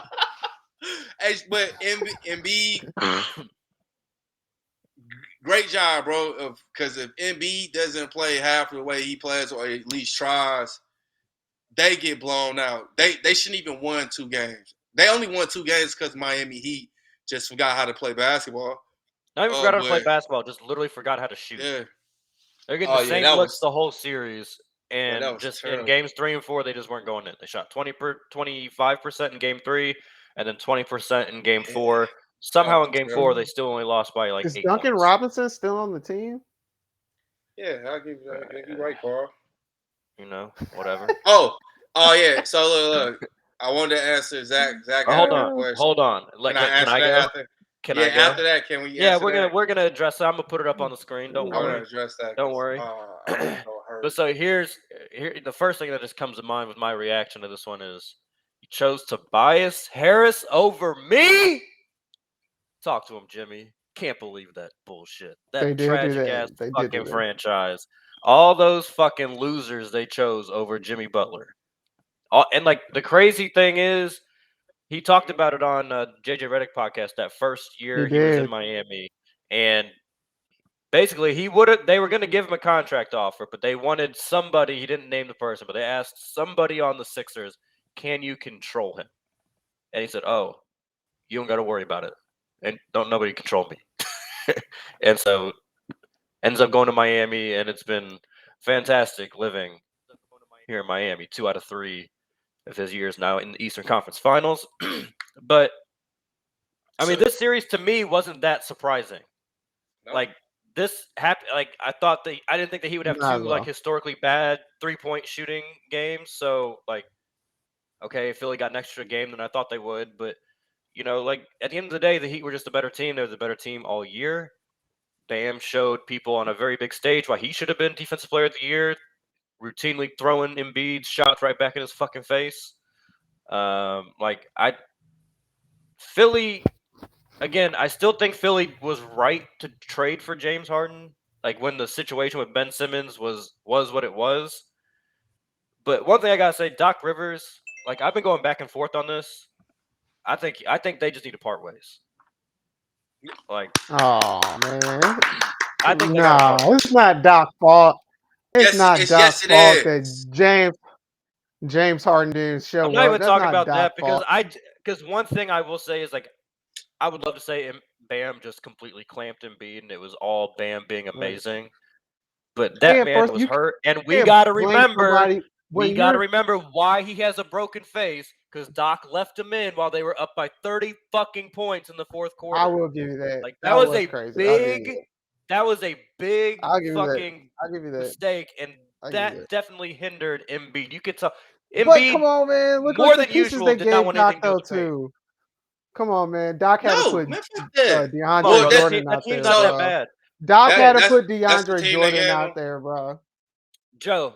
Embiid. Great job, bro. Because if Embiid doesn't play half the way he plays, or at least tries, they get blown out. They shouldn't even won 2 games. They only won 2 games because Miami Heat just forgot how to play basketball. Not even forgot how to play basketball, just literally forgot how to shoot. Yeah. They're getting the same looks the whole series. And just terrible. In games 3 and 4, they just weren't going in. They shot 25% in game 3, and then 20% in game 4. Somehow in game 4, they still only lost by like 8 Is Duncan points. Robinson still on the team? Yeah, I'll give you that. You're right, Carl. whatever. Oh yeah. So look. I wanted to answer Zach. Zach Oh, had hold a on, good question. hold on. Can I Can answer I that go? after? Can Yeah, I go? after that, can we Yeah, answer that? we're gonna address it. I'm gonna put it up on the screen. Don't I want worry. to address that. Don't worry. I want to go hurt. But so here the first thing that just comes to mind with my reaction to this one is you chose Tobias Harris over me. Talk to him, Jimmy. Can't believe that bullshit. They That did do tragic that. ass They did do fucking that. franchise. All those fucking losers they chose over Jimmy Butler. And like the crazy thing is, he talked about it on JJ Redick podcast that first year he was in did. Miami, and basically they were going to give him a contract offer, but they wanted somebody. He didn't name the person, but they asked somebody on the Sixers, "Can you control him?" And he said, "Oh, you don't got to worry about it, and don't nobody control me." And so ends up going to Miami, and it's been fantastic living here in Miami. 2 out of 3 of his years now in the Eastern Conference Finals. But I mean, this series to me wasn't that surprising. No. Like this happened. Like I didn't think that he would have Not two at like all. historically bad 3-point shooting games. So like, okay, Philly got an extra game than I thought they would, but like at the end of the day, the Heat were just a better team. They were the better team all year. Bam showed people on a very big stage why he should have been Defensive Player of the Year, routinely throwing Embiid's shots right back in his fucking face. Philly, again, I still think Philly was right to trade for James Harden. Like when the situation with Ben Simmons was what it was. But one thing I gotta say, Doc Rivers, like I've been going back and forth on this. I think they just need to part ways. Like Oh man. I think they gotta No, part ways. it's not Doc's fault. It's not yes, Doc's it fault is. that James Harden didn't show I'm not up. even That's talking not about that Doc's fault. because one thing I will say is like I would love to say Bam just completely clamped Embiid and it was all Bam being amazing. But that man First, was you hurt, and we can't got to blame remember somebody when why he has a broken face because Doc left him in while they were up by 30 fucking points in the fourth quarter. I will give you that. Like that was crazy. that was a big I'll give you that. fucking I'll give you that. mistake, and I'll give you that definitely hindered Embiid. You could tell But Embiid come on, man. Look more at the than pieces usual they did not gave want Doc anything to do though with the paint. too. Come on, man. Doc had to No, put man, fuck that. DeAndre Bro, Jordan that out team's there, not that bro. bad. Doc had to put that's the DeAndre team they Jordan gave out him. there, bro. Let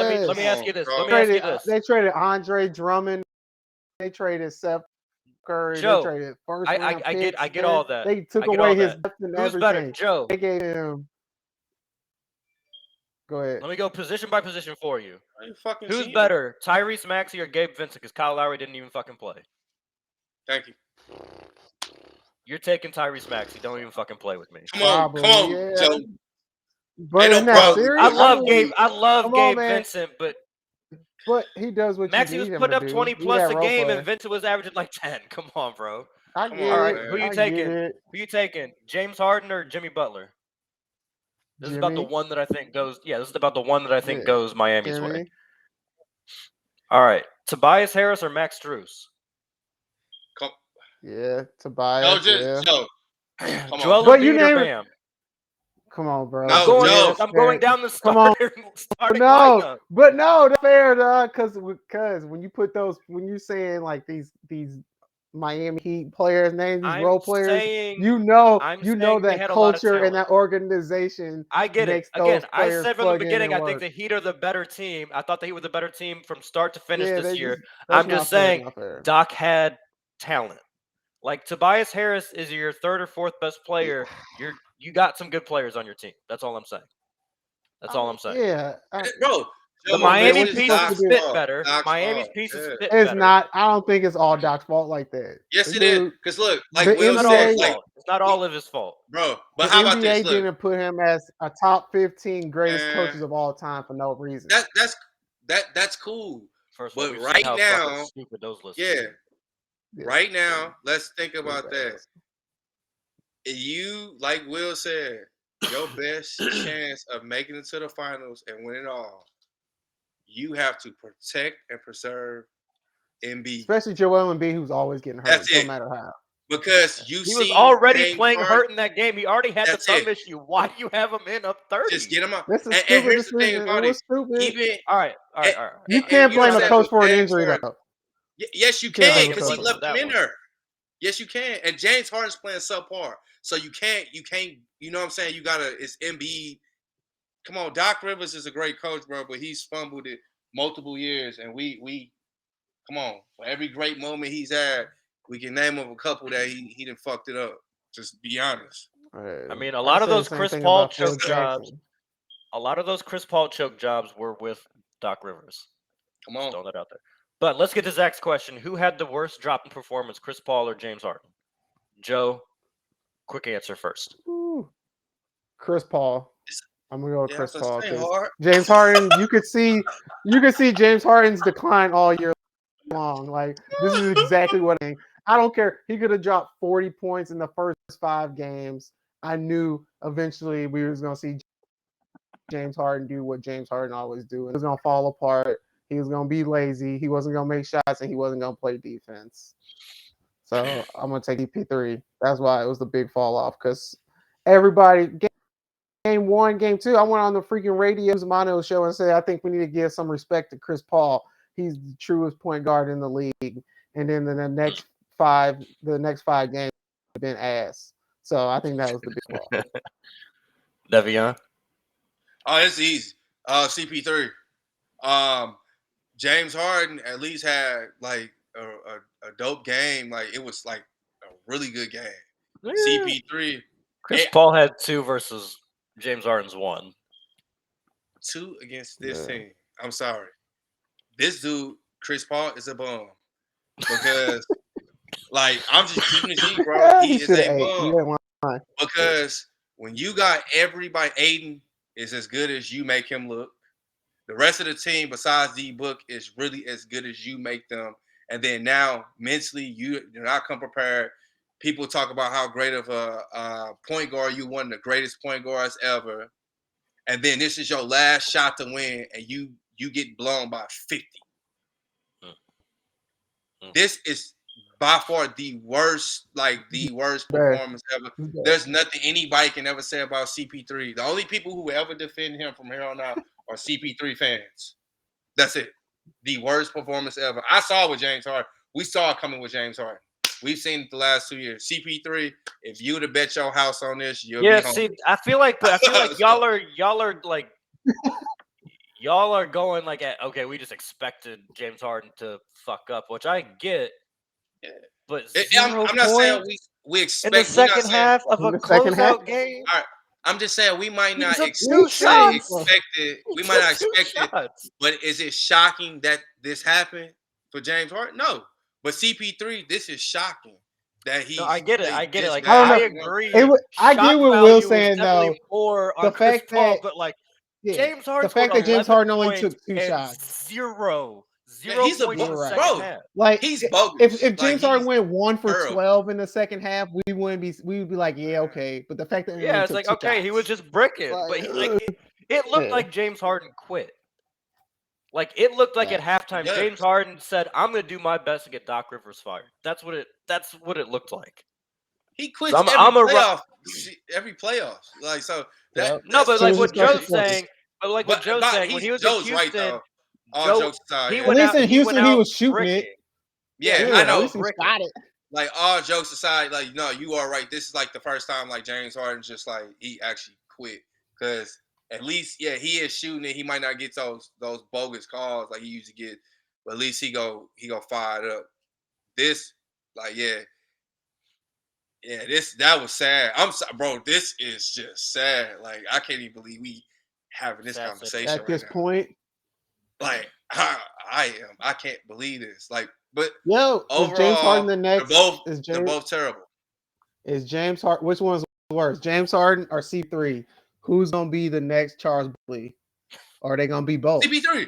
me Yes. ask you this. Bro. Let me ask you Traded, this. they traded Andre Drummond. They traded Seth Curry. Joe, they traded first round picks. I get all that. They took I get away all his that. depth and Who's everything. better, Joe? They gave him. Go ahead. Let me go position by position for you. Are you fucking Who's cheating? better, Tyrese Maxey or Gabe Vincent? Because Kyle Lowry didn't even fucking play. Thank you. You're taking Tyrese Maxey. Don't even fucking play with me. Come on, yeah. Joe. But Ain't in no that problem. series, I love mean, Gabe Vincent, but he does what Maxey you was need him putting to up do. 20 Be plus that a role game, player. and Vincent was averaging like 10. Come on, bro. I Come get on, All it. right, who you I taking? get it. Who you taking? James Harden or Jimmy Butler? This is about the Jimmy. one that I think goes. Yeah, this is about the one that I think goes Miami's way. Jimmy. All right, Tobias Harris or Max Strus? Yeah, Tobias. Joe. Come Joel on. But you Embiid or name it. Bam? Come on, bro. No, Joe. I'm going down the Come on. starting No, lineup. but no, that's fair, dog. Because when you put when you saying like these Miami Heat players' names, these role players, you know that culture and that organization. I get makes it. Again, those I players said from the plug in beginning, and I think work. the Heat are the better team. I thought the Heat were the better team from start to finish Yeah, this year. that's I'm just not fair, saying, not fair. Doc had talent. Like Tobias Harris is your third or fourth best player. You got some good players on your team. That's all I'm saying. That's all I'm saying. Yeah, Bro. The Miami pieces fit better. Miami's pieces fit better. It's not. I don't think it's all Doc's fault like that. Yes, it is. Because look, like the Will NBA, said, it's not all of his fault, bro. But the how about NBA this? Look, didn't put him as a top 15 greatest coaches of all time for no reason. That's cool. First of all, but right now, stupid those lists. Right now, let's think about that. You, like Will said, your best chance of making it to the finals and winning it all, you have to protect and preserve Embiid. Especially Joel Embiid, who's always getting hurt, That's no it. matter how. because you He was see already James playing Harden. hurt in that game. He already had the That's thumb it. issue. Why do you have him in up 30? Just get him out. This is And stupid here's the thing decision. It about it. was stupid. Even All right. and, You and can't you know blame what a I'm saying, coach with for an James injury Harden, though. yes, you Can't can blame a because he coach. left That him in one. there. Yes, you can. And James Harden's playing subpar, so you can't. You know what I'm saying? You gotta. It's Embiid. Come on, Doc Rivers is a great coach, bro, but he's fumbled it multiple years, and we come on, for every great moment he's had, we can name him a couple that he done fucked it up. Just be honest. I mean, a I lot of say the those same Chris thing Paul about Phil choke jobs. Jackson. A lot of those Chris Paul choke jobs were with Doc Rivers. Come Just on. throwing that out there. But let's get to Zach's question. Who had the worst drop in performance, Chris Paul or James Harden? Joe, quick answer first. Ooh. Chris Paul. I'm gonna go with Yeah, Chris that's Paul the because hard. James Harden. You could see James Harden's decline all year long. Like this is exactly what I don't care. He could have dropped 40 points in the first 5 games. I knew eventually we was gonna see James Harden do what James Harden always do. It was gonna fall apart. He was gonna be lazy. He wasn't gonna make shots, and he wasn't gonna play defense. So I'm gonna take EP3. That's why it was the big fall off because everybody game 1, game 2. I went on the freaking radio Mono show and said I think we need to give some respect to Chris Paul. He's the truest point guard in the league. And then the next 5 games have been ass. So I think that was the big fall. Devion? Oh, it's easy. CP3. James Harden at least had like a dope game. Like it was like a really good game. CP3. Chris Paul had 2 versus James Harden's 1. 2 against this team. I'm sorry. This dude, Chris Paul, is a bum. Because like I'm just keeping it G, bro. He is a bum. Because when you got everybody, Aiden is as good as you make him look. The rest of the team, besides D Book, is really as good as you make them. And then now, mentally, you're not come prepared. People talk about how great of a point guard you, one of the greatest point guards ever. And then this is your last shot to win, and you get blown by 50. This is by far the worst performance ever. There's nothing anybody can ever say about CP3. The only people who ever defend him from here on out are CP3 fans. That's it. The worst performance ever. I saw it with James Harden. We saw it coming with James Harden. We've seen it the last 2 years. CP3, if you would have bet your house on this, you'll be home. See, I feel like y'all are like y'all are going like at okay, we just expected James Harden to fuck up, which I get. Yeah. But I'm not saying we expect in the second half of a closeout game. All right, I'm just saying we might not expect it. We might not expect it. But is it shocking that this happened for James Harden? No. But CP3, this is shocking that he. No, I get it. Like I agree. I get what Will's saying though. More on Chris Paul, but like James Harden. The fact that James Harden only took 2 shots. Zero he's points in the second half. Like he's bogus. If James Harden went 1 for 12 in the second half, we would be like, yeah, okay. But the fact that it's like okay, he was just bricking, but it looked like James Harden quit. Like it looked like at halftime, James Harden said, "I'm going to do my best to get Doc Rivers fired." That's what it looked like. He quits every playoff. Like so. But like what Joe's saying, when he was in Houston, right, though. All jokes aside, at least in Houston he was shooting it. Yeah, I know. Got it. Like all jokes aside, like no, you are right. This is like the first time like James Harden just like he actually quit because at least he is shooting it. He might not get those bogus calls like he used to get, but at least he go fired up. This like that was sad. I'm sorry, bro. This is just sad. Like I can't even believe we having this conversation at this point. Like I can't believe this. Like, but overall, is James Harden the next? They're both terrible. Is James Harden? Which one's worse, James Harden or C3? Who's gonna be the next Charles Barkley? Or are they gonna be both? CP3.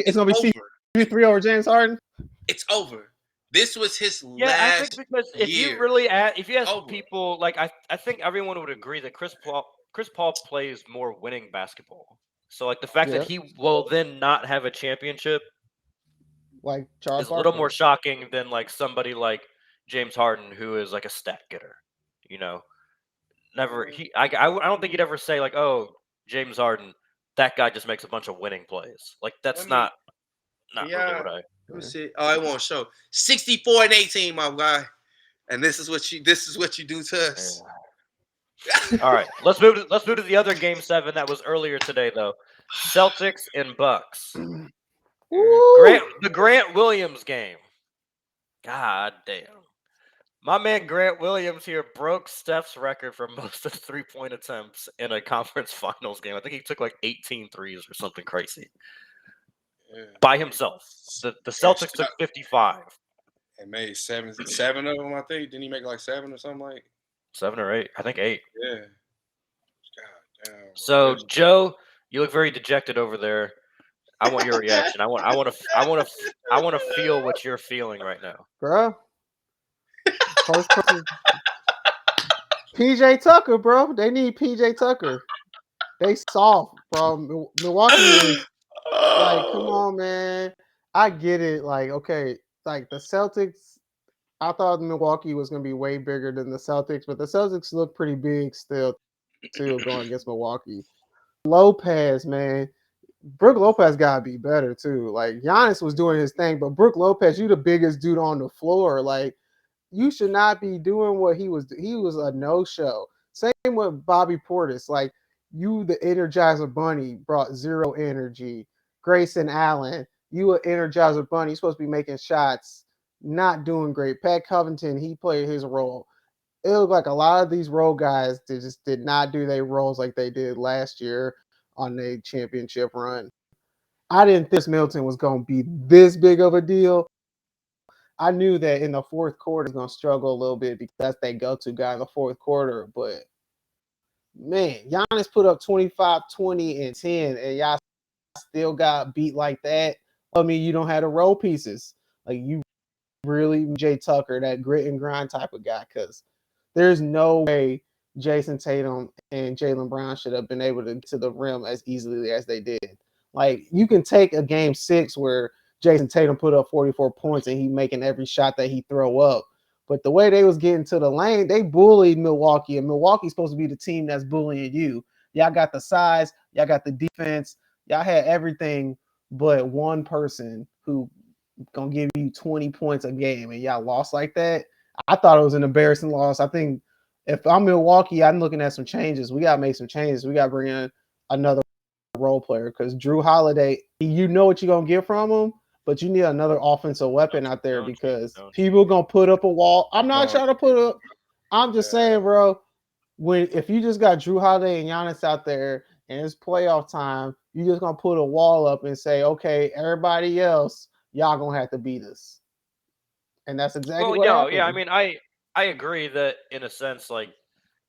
It's gonna be CP3 over James Harden. It's over. This was his last I think because if year. if you ask people, like I think everyone would agree that Chris Paul plays more winning basketball. So like the fact that he will then not have a championship like Charles is a little more shocking than like somebody like James Harden, who is like a stat getter. You know, I don't think you'd ever say like, oh, James Harden, that guy just makes a bunch of winning plays. Like that's Let me, not really yeah. what I. Let me see. Oh, it won't show. 64-18, my guy. And this is what you do to us. All right, let's move to the other game 7 that was earlier today though. Celtics and Bucks. Woo! The Grant Williams game. God damn. My man Grant Williams here broke Steph's record for most of 3-point attempts in a conference finals game. I think he took like 18 threes or something crazy Yeah. by himself. The Celtics took 55. And made seven of them, I think. Didn't he make like 7 or something like? 7 or 8. I think 8. Yeah. God damn. Bro. So, Joe, you look very dejected over there. I want your reaction. I want to feel what you're feeling right now. Bro. First person. PJ Tucker, bro. They need PJ Tucker. They soft, bro. Milwaukee is like, come on, man. I get it. Like, okay, like the Celtics. I thought Milwaukee was going to be way bigger than the Celtics, but the Celtics look pretty big still going against Milwaukee. Lopez, man. Brook Lopez gotta be better too. Like Giannis was doing his thing, but Brook Lopez, you the biggest dude on the floor. Like you should not be doing what he was. He was a no-show. Same with Bobby Portis. Like you, the Energizer Bunny, brought zero energy. Grayson Allen, you an Energizer Bunny. You're supposed to be making shots, not doing great. Pat Covington, he played his role. It looked like a lot of these role guys they just did not do their roles like they did last year on the championship run. I didn't think Milton was going to be this big of a deal. I knew that in the fourth quarter, he's going to struggle a little bit because that's their go-to guy in the fourth quarter. But, man, Giannis put up 25, 20, and 10, and y'all still got beat like that. I mean, you don't have the role pieces. Like, you really, Jay Tucker, that grit and grind type of guy, because there's no way Jason Tatum and Jaylen Brown should have been able to get to the rim as easily as they did. Like, you can take a game 6 where Jason Tatum put up 44 points and he making every shot that he throw up. But the way they was getting to the lane, they bullied Milwaukee, and Milwaukee's supposed to be the team that's bullying you. Y'all got the size, y'all got the defense, y'all had everything but one person who gonna give you 20 points a game, and y'all lost like that. I thought it was an embarrassing loss. I think if I'm Milwaukee, I'm looking at some changes. We gotta make some changes. We gotta bring in another role player because Drew Holiday, you know what you're gonna get from him, but you need another offensive weapon out there because people gonna put up a wall. I'm not trying to put up. I'm just saying, bro. If you just got Drew Holiday and Giannis out there and it's playoff time, you just gonna put a wall up and say, okay, everybody else, y'all gonna have to beat us. And that's exactly what happened. Yeah. I mean, I agree that in a sense, like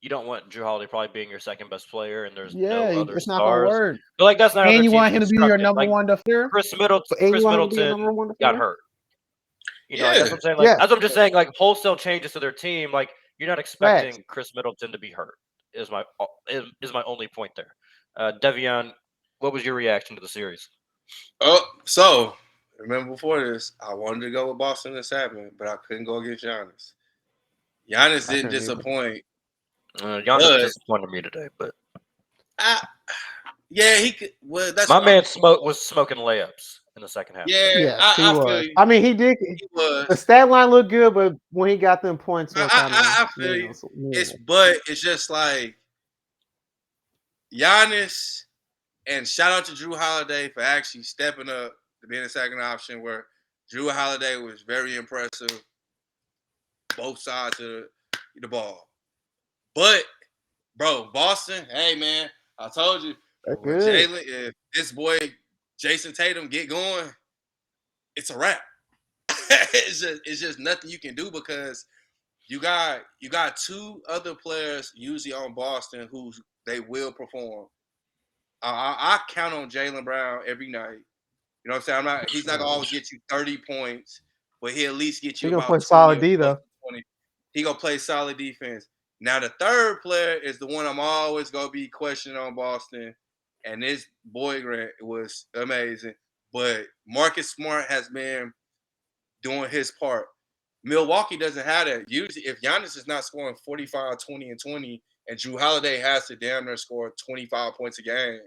you don't want Drew Holiday probably being your second best player, and there's no other it's stars. not gonna work. But like that's not. And you want him to be your number one defender. Chris Middleton got hurt. You know, like, that's what I'm saying. Like that's what I'm just saying. Like wholesale changes to their team. Like you're not expecting Chris Middleton to be hurt. Is my only point there. Devion, what was your reaction to the series? Oh, so remember before this, I wanted to go with Boston in 7, but I couldn't go against Giannis. Giannis didn't disappoint. Giannis disappointed me today, but yeah, he could. Well, that's my man was smoking layups in the second half. Yeah, I feel you. I mean, he did. He was. The stat line looked good, but when he got them points, I feel you. It's just like Giannis, and shout out to Drew Holiday for actually stepping up to being a second option. Where Drew Holiday was very impressive, both sides of the ball. But bro, Boston, hey man, I told you, Jaylen, if this boy Jason Tatum get going, it's a wrap. it's just nothing you can do because you got 2 other players usually on Boston who they will perform. I count on Jaylen Brown every night. You know what I'm saying? He's not gonna always get you 30 points, but he'll at least get you about gonna play solid D though. 20. He gonna play solid defense. Now the third player is the one I'm always gonna be questioning on Boston, and this boy Grant was amazing. But Marcus Smart has been doing his part. Milwaukee doesn't have that. Usually, if Giannis is not scoring 45, 20, and 20, and Drew Holiday has to damn near score 25 points a game,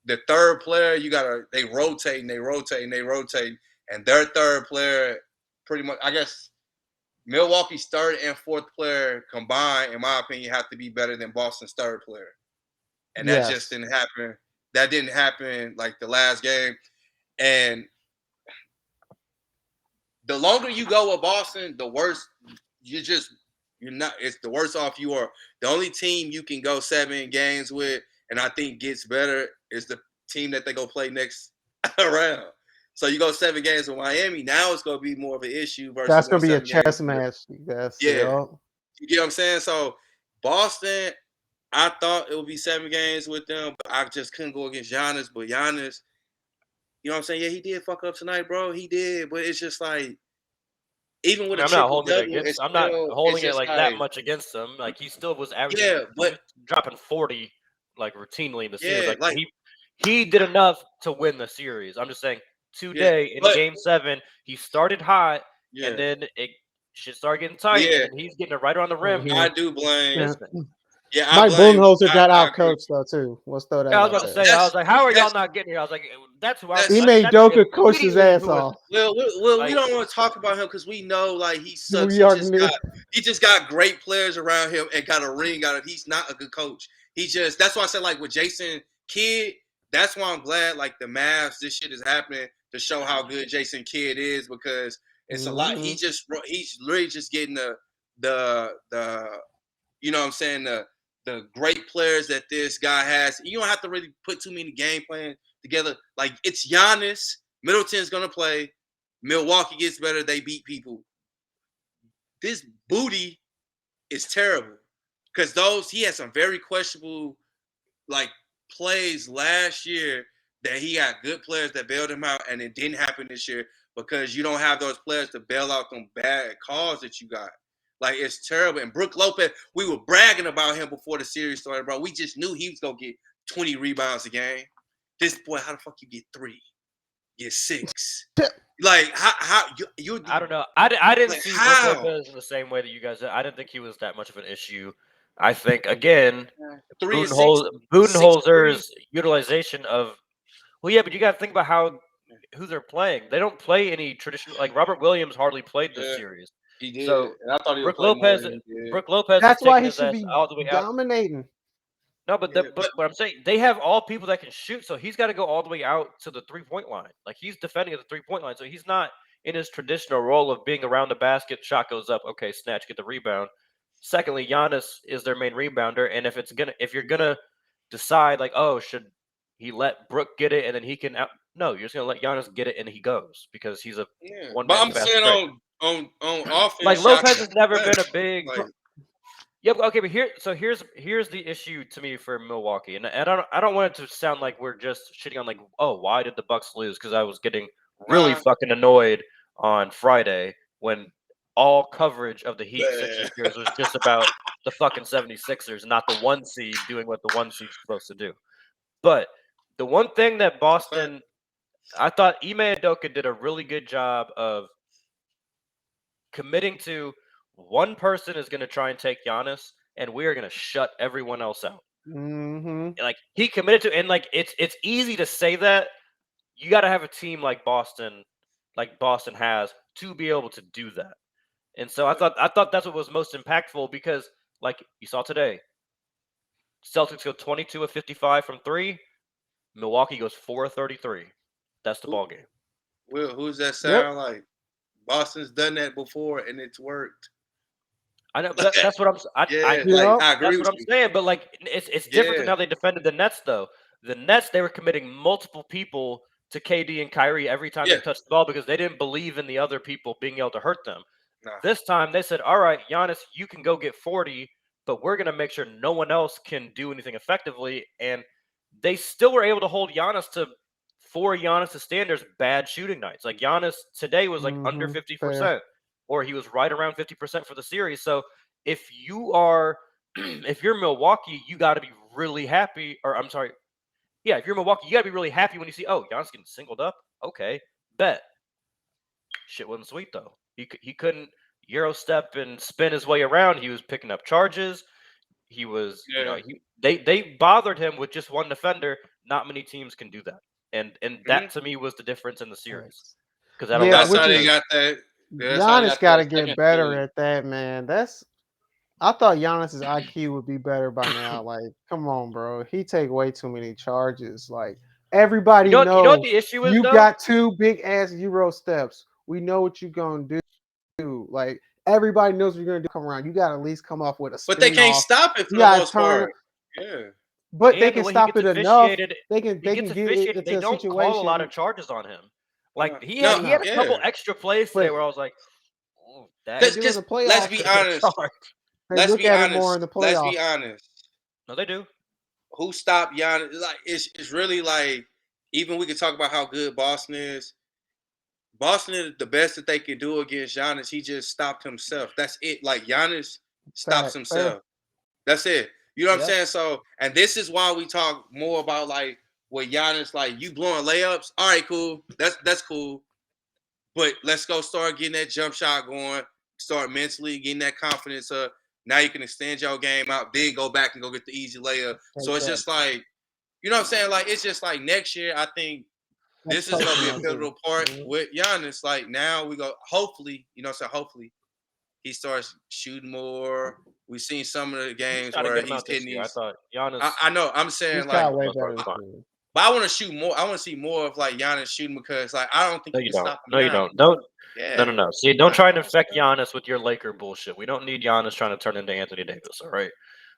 the third player, they rotate and they rotate and they rotate, and their third player pretty much, I guess, Milwaukee's third and fourth player combined, in my opinion, have to be better than Boston's third player. And that just didn't happen. That didn't happen like the last game. And the longer you go with Boston, the worse it's the worse off you are. The only team you can go 7 games with, and I think gets better, is the team that they go play next round. So you go 7 games with Miami. Now it's going to be more of an issue versus That's going to be a 7 chess games. match. Yes, Yeah. You get what I'm saying? So Boston, I thought it would be 7 games with them, but I just couldn't go against Giannis. But Giannis, you know what I'm saying? Yeah, he did fuck up tonight, bro. He did. But it's just like, even with I'm not holding it against. I'm not holding it like that much against him. Like he still was averaging, dropping 40 like routinely in the series. Like he did enough to win the series. I'm just saying today in Game 7 he started hot, and then it should start getting tight, and he's getting it right around the rim. I do blame. Yeah, Mike Budenholzer got out coached though too. Let's throw that. I was about to say, I was like, how are y'all not getting here? I was like, that's who I. He made Joker coach his ass off. Well, we don't want to talk about him because we know like he sucks. He just got great players around him and got a ring out of it. He's not a good coach. That's why I said like with Jason Kidd, that's why I'm glad like the Mavs, this shit is happening to show how good Jason Kidd is, because it's a lot. He's literally just getting the you know what I'm saying, the great players that this guy has. You don't have to really put too many game plans together. Like, it's Giannis. Middleton's going to play. Milwaukee gets better. They beat people. This booty is terrible because he had some very questionable, like, plays last year that he had good players that bailed him out, and it didn't happen this year because you don't have those players to bail out them bad calls that you got. Like, it's terrible. And Brook Lopez, we were bragging about him before the series started, bro. We just knew he was going to get 20 rebounds a game. This boy, how the fuck you get 3? Get 6? Like, how you I don't know. I didn't see Brook Lopez in the same way that you guys did. I didn't think he was that much of an issue. I think, again, Budenholzer's utilization of – well, yeah, but you got to think about who they're playing. They don't play any traditional – like, Robert Williams hardly played this series. He did. So and I thought he Brook Lopez. That's why he should be dominating. No, but what I'm saying, they have all people that can shoot, so he's got to go all the way out to the 3-point line. Like, he's defending at the 3-point line, so he's not in his traditional role of being around the basket. Shot goes up, okay, snatch, get the rebound. Secondly, Giannis is their main rebounder, and if you're gonna decide like, oh, should he let Brook get it and then he can out? No, you're just gonna let Giannis get it and he goes because he's a one. But I'm saying on offense, like Lopez has never been a big. Yep. Okay, but here's the issue to me for Milwaukee, and I don't want it to sound like we're just shitting on like, oh, why did the Bucks lose? Because I was getting really fucking annoyed on Friday when all coverage of the Heat Sixers was just about the fucking 76ers, not the 1 seed doing what the 1 seed's supposed to do. But the one thing that Boston, I thought Ime Udoka did a really good job of committing to one person is going to try and take Giannis, and we are going to shut everyone else out. Mm-hmm. Like, he committed to, and like it's easy to say that. You got to have a team like Boston has to be able to do that. And so I thought that's what was most impactful because, like you saw today, Celtics go 22 of 55 from 3. Milwaukee goes 4 of 33. That's the ball game. Will, who's that sound like? Boston's done that before and it's worked. I know that's what I agree. That's what I'm saying. But like, it's different than how they defended the Nets, though. The Nets, they were committing multiple people to KD and Kyrie every time they touched the ball because they didn't believe in the other people being able to hurt them. This time they said, all right, Giannis, you can go get 40, but we're going to make sure no one else can do anything effectively. And they still were able to hold Giannis to, for Giannis' standards, bad shooting nights. Like Giannis today was like under 50%, or he was right around 50% for the series. So if you're Milwaukee, you got to be really happy. Or I'm sorry. Yeah, if you're Milwaukee, you got to be really happy when you see, oh, Giannis getting singled up. Okay, bet. Shit wasn't sweet, though. He couldn't Euro step and spin his way around. He was picking up charges. He was, they bothered him with just one defender. Not many teams can do that, and that to me was the difference in the series. Because that's how they got that. Giannis got to get better at that, man. I thought Giannis's IQ would be better by now. Like, come on, bro. He take way too many charges. Like, everybody knows. You know what the issue is, you though? got 2 big ass Euro steps. We know what you're gonna do. Like, everybody knows what you're gonna do. Come around. You got to at least come off with a spin. But they can't stop it for the most part. Yeah. But they can stop it enough. They can get it. They don't call a lot of charges on him. Like he had a couple extra plays today where I was like, "Oh, let's be honest. Let's be honest. Let's be honest. No, they do. Who stopped Giannis? Like it's really like, even we could talk about how good Boston is. Boston is the best that they can do against Giannis. He just stopped himself. That's it. Like Giannis stops himself. That's it. You know what I'm saying? So, and this is why we talk more about like with Giannis, like you blowing layups. All right, cool. That's cool. But let's go start getting that jump shot going. Start mentally getting that confidence up. Now you can extend your game out. Then go back and go get the easy layup. So it's just like, you know what I'm saying? Like it's just like next year, I think this is gonna be a pivotal part with Giannis. Like now we go. Hopefully, you know what I'm saying? Hopefully, he starts shooting more. We've seen some of the games where he's hitting these. I thought Giannis. I know. I'm saying like, but I want to shoot more. I want to see more of like Giannis shooting because like I don't think you can stop him. No, you don't. No. See, don't try and infect Giannis with your Laker bullshit. We don't need Giannis trying to turn into Anthony Davis. All right.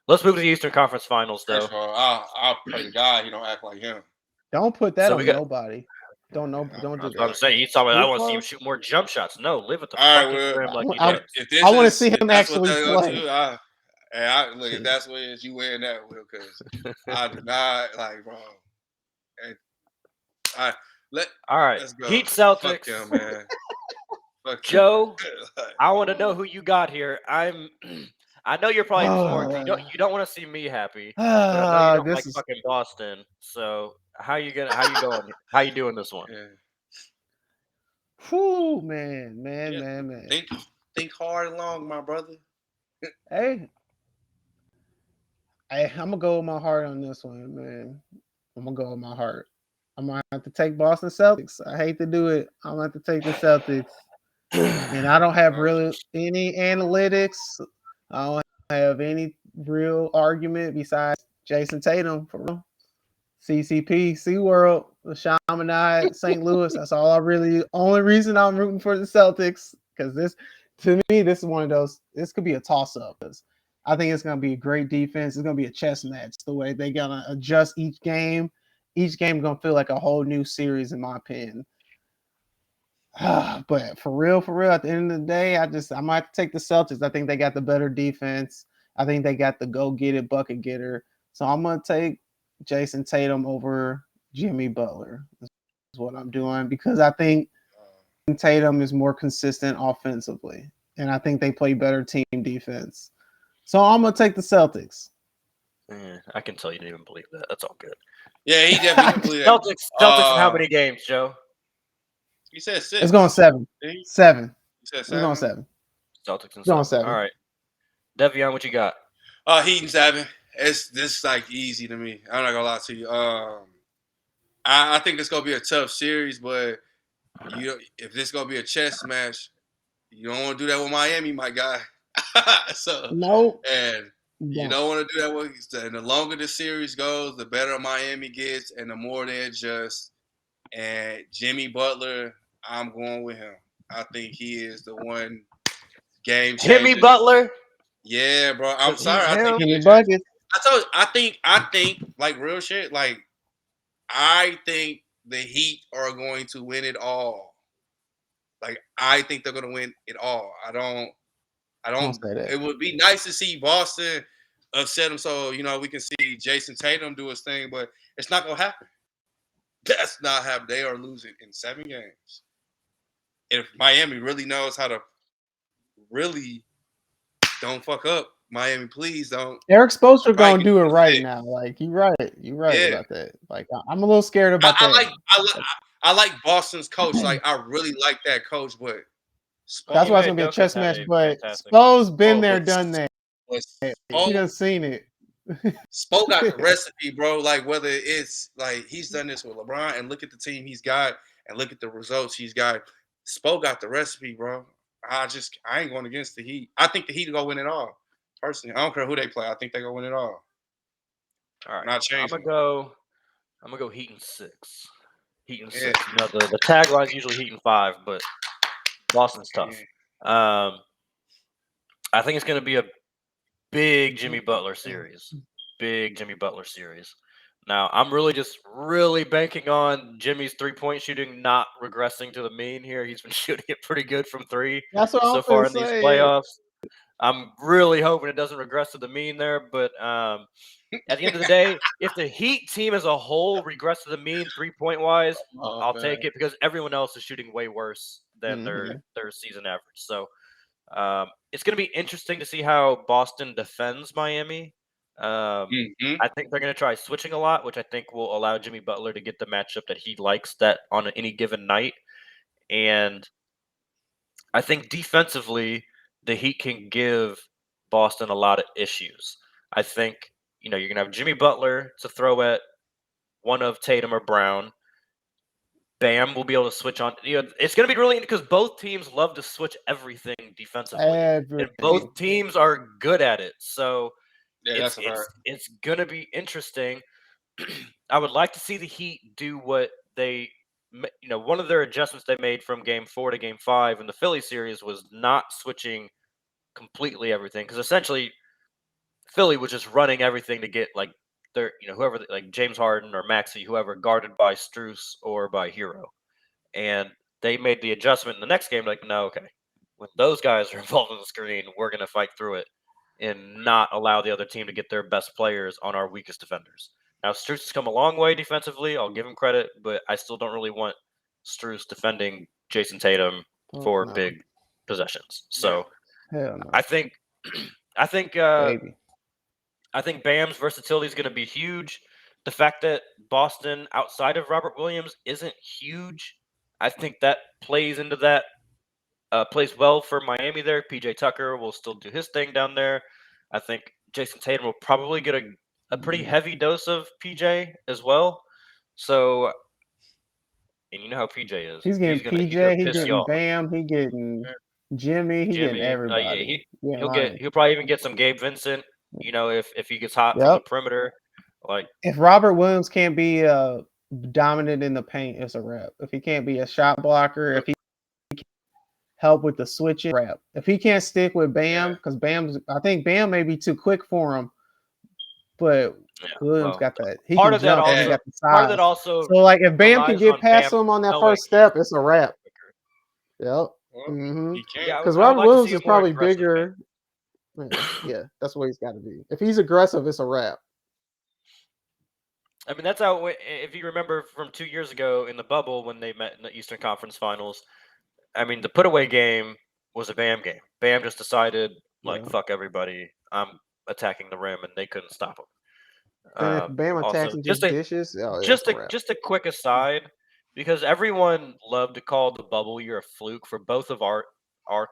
Let's move to the Eastern Conference Finals, though. I'll pray to God he don't act like him. Don't put that on nobody. Don't do that. I'm saying he's talking about I want to see him shoot more jump shots. No, live at the fucking rim like I want to see him actually play. Look, if that's what it is, you wearing that, Will, because I do not like, bro. All right, let's go. Heat Celtics. Fuck him, man. Fuck Joe, I want to know who you got here. I know you're probably torn. You don't want to see me happy. But I know you don't like fucking Boston. So how you going? How you doing this one? Yeah. Whew, man. Think hard and long, my brother. Hey, I'm gonna go with my heart on this one, man. I'm gonna go with my heart. I'm gonna have to take Boston Celtics. I hate to do it. I'm gonna have to take the Celtics. And I don't have really any analytics. I don't have any real argument besides Jason Tatum for real. CCP, SeaWorld, the Chaminade, St. Louis. That's all only reason I'm rooting for the Celtics. Because this is one of those, this could be a toss-up. I think it's going to be a great defense. It's going to be a chess match. The way they're going to adjust each game. Each game going to feel like a whole new series, in my opinion. But for real, at the end of the day, I might have to take the Celtics. I think they got the better defense. I think they got the go-get-it bucket getter. So I'm going to take Jason Tatum over Jimmy Butler. That's what I'm doing because I think Tatum is more consistent offensively. And I think they play better team defense. So I'm going to take the Celtics. I can tell you didn't even believe that. That's all good. Yeah, he definitely believed that. Celtics in how many games, Joe? You said 6. It's going 7. 7. You said 7? It's going 7. Celtics and 7. All right. Devion, what you got? Heat and 7. This like easy to me. I'm not gonna lie to you. I think it's gonna be a tough series, but if this gonna be a chess match, you don't want to do that with Miami, my guy. No. And you don't want to do that with. And the longer the series goes, the better Miami gets, and the more they adjust. And Jimmy Butler, I'm going with him. I think he is the one game changer. Jimmy Butler? Yeah, bro. I'm sorry. I think Jimmy Buckets. I think like real shit. Like I think the Heat are going to win it all. Like I think they're going to win it all. I don't say that. It would be nice to see Boston upset them, so we can see Jason Tatum do his thing, but it's not going to happen. That's not happening. They are losing in 7 games. If Miami really knows how to really don't fuck up, Miami, please don't. Eric Spoelstra gonna do it right now. Like you're right about that. Like I'm a little scared about that. I like Boston's coach. Like I really like that coach, but That's Spo, why it's gonna be a Jokic chess had match. a But fantastic Spo's been oh, there, but done that. but He done seen it. Spo got the recipe, bro. Like whether it's like he's done this with LeBron, and look at the team he's got, and look at the results he's got. Spo got the recipe, bro. I ain't going against the Heat. I think the Heat gonna win it all. Personally, I don't care who they play. I think they gonna win it all. All right, Not I'm changing. gonna go Heat in 6. Heat in Yeah. 6. You know, the tagline's usually Heat in 5, but Boston's tough. I think it's gonna be a big Jimmy Butler series. Big Jimmy Butler series. Now, I'm really banking on Jimmy's 3-point shooting not regressing to the mean here. He's been shooting it pretty good from 3 That's what so I'm far gonna in these say. playoffs. I'm really hoping it doesn't regress to the mean there, but at the end of the day, if the Heat team as a whole regress to the mean 3-point wise, I'll take it because everyone else is shooting way worse than their season average. So it's going to be interesting to see how Boston defends Miami. I think they're going to try switching a lot, which I think will allow Jimmy Butler to get the matchup that he likes that on any given night. And I think defensively, the Heat can give Boston a lot of issues. I think, you're going to have Jimmy Butler to throw at one of Tatum or Brown. Bam will be able to switch on. It's going to be really because both teams love to switch everything defensively, and both teams are good at it. So it's going to be interesting. I would like to see the Heat do what they, one of their adjustments they made from Game 4 to Game 5 in the Philly series was not switching completely everything because essentially Philly was just running everything to get like their, whoever like James Harden or Maxey, whoever guarded by Strus or by Hero. And they made the adjustment in the next game, like, no, okay. When those guys are involved in the screen, we're going to fight through it and not allow the other team to get their best players on our weakest defenders. Now, Strus has come a long way defensively. I'll give him credit, but I still don't really want Strus defending Jason Tatum for big possessions. So I think Bam's versatility is going to be huge. The fact that Boston, outside of Robert Williams, isn't huge, I think that plays into that. Plays well for Miami there. PJ Tucker will still do his thing down there. I think Jason Tatum will probably get a pretty heavy dose of PJ as well. So, and you know how PJ is. He's getting PJ. He's getting Bam. He's getting Jimmy. He's getting everybody. He'll probably even get some Gabe Vincent. If he gets hot from the perimeter. Like if Robert Williams can't be dominant in the paint, it's a wrap. If he can't be a shot blocker, if he can't help with the switching, wrap. If he can't stick with Bam, because I think Bam may be too quick for him, but Williams got that. He part can of that jump. also. He got the size. Part of that also. So like, if Bam can get past him on that first step, it's a wrap. Yep. Because Robert Williams is probably bigger. Yeah, that's what he's got to be. If he's aggressive, it's a wrap. I mean, that's how. If you remember from 2 years ago in the bubble when they met in the Eastern Conference Finals, I mean, the put-away game was a Bam game. Bam just decided, fuck everybody. I'm attacking the rim, and they couldn't stop him. And if Bam attacks and just dishes, just a quick aside, because everyone loved to call the bubble year a fluke for both of our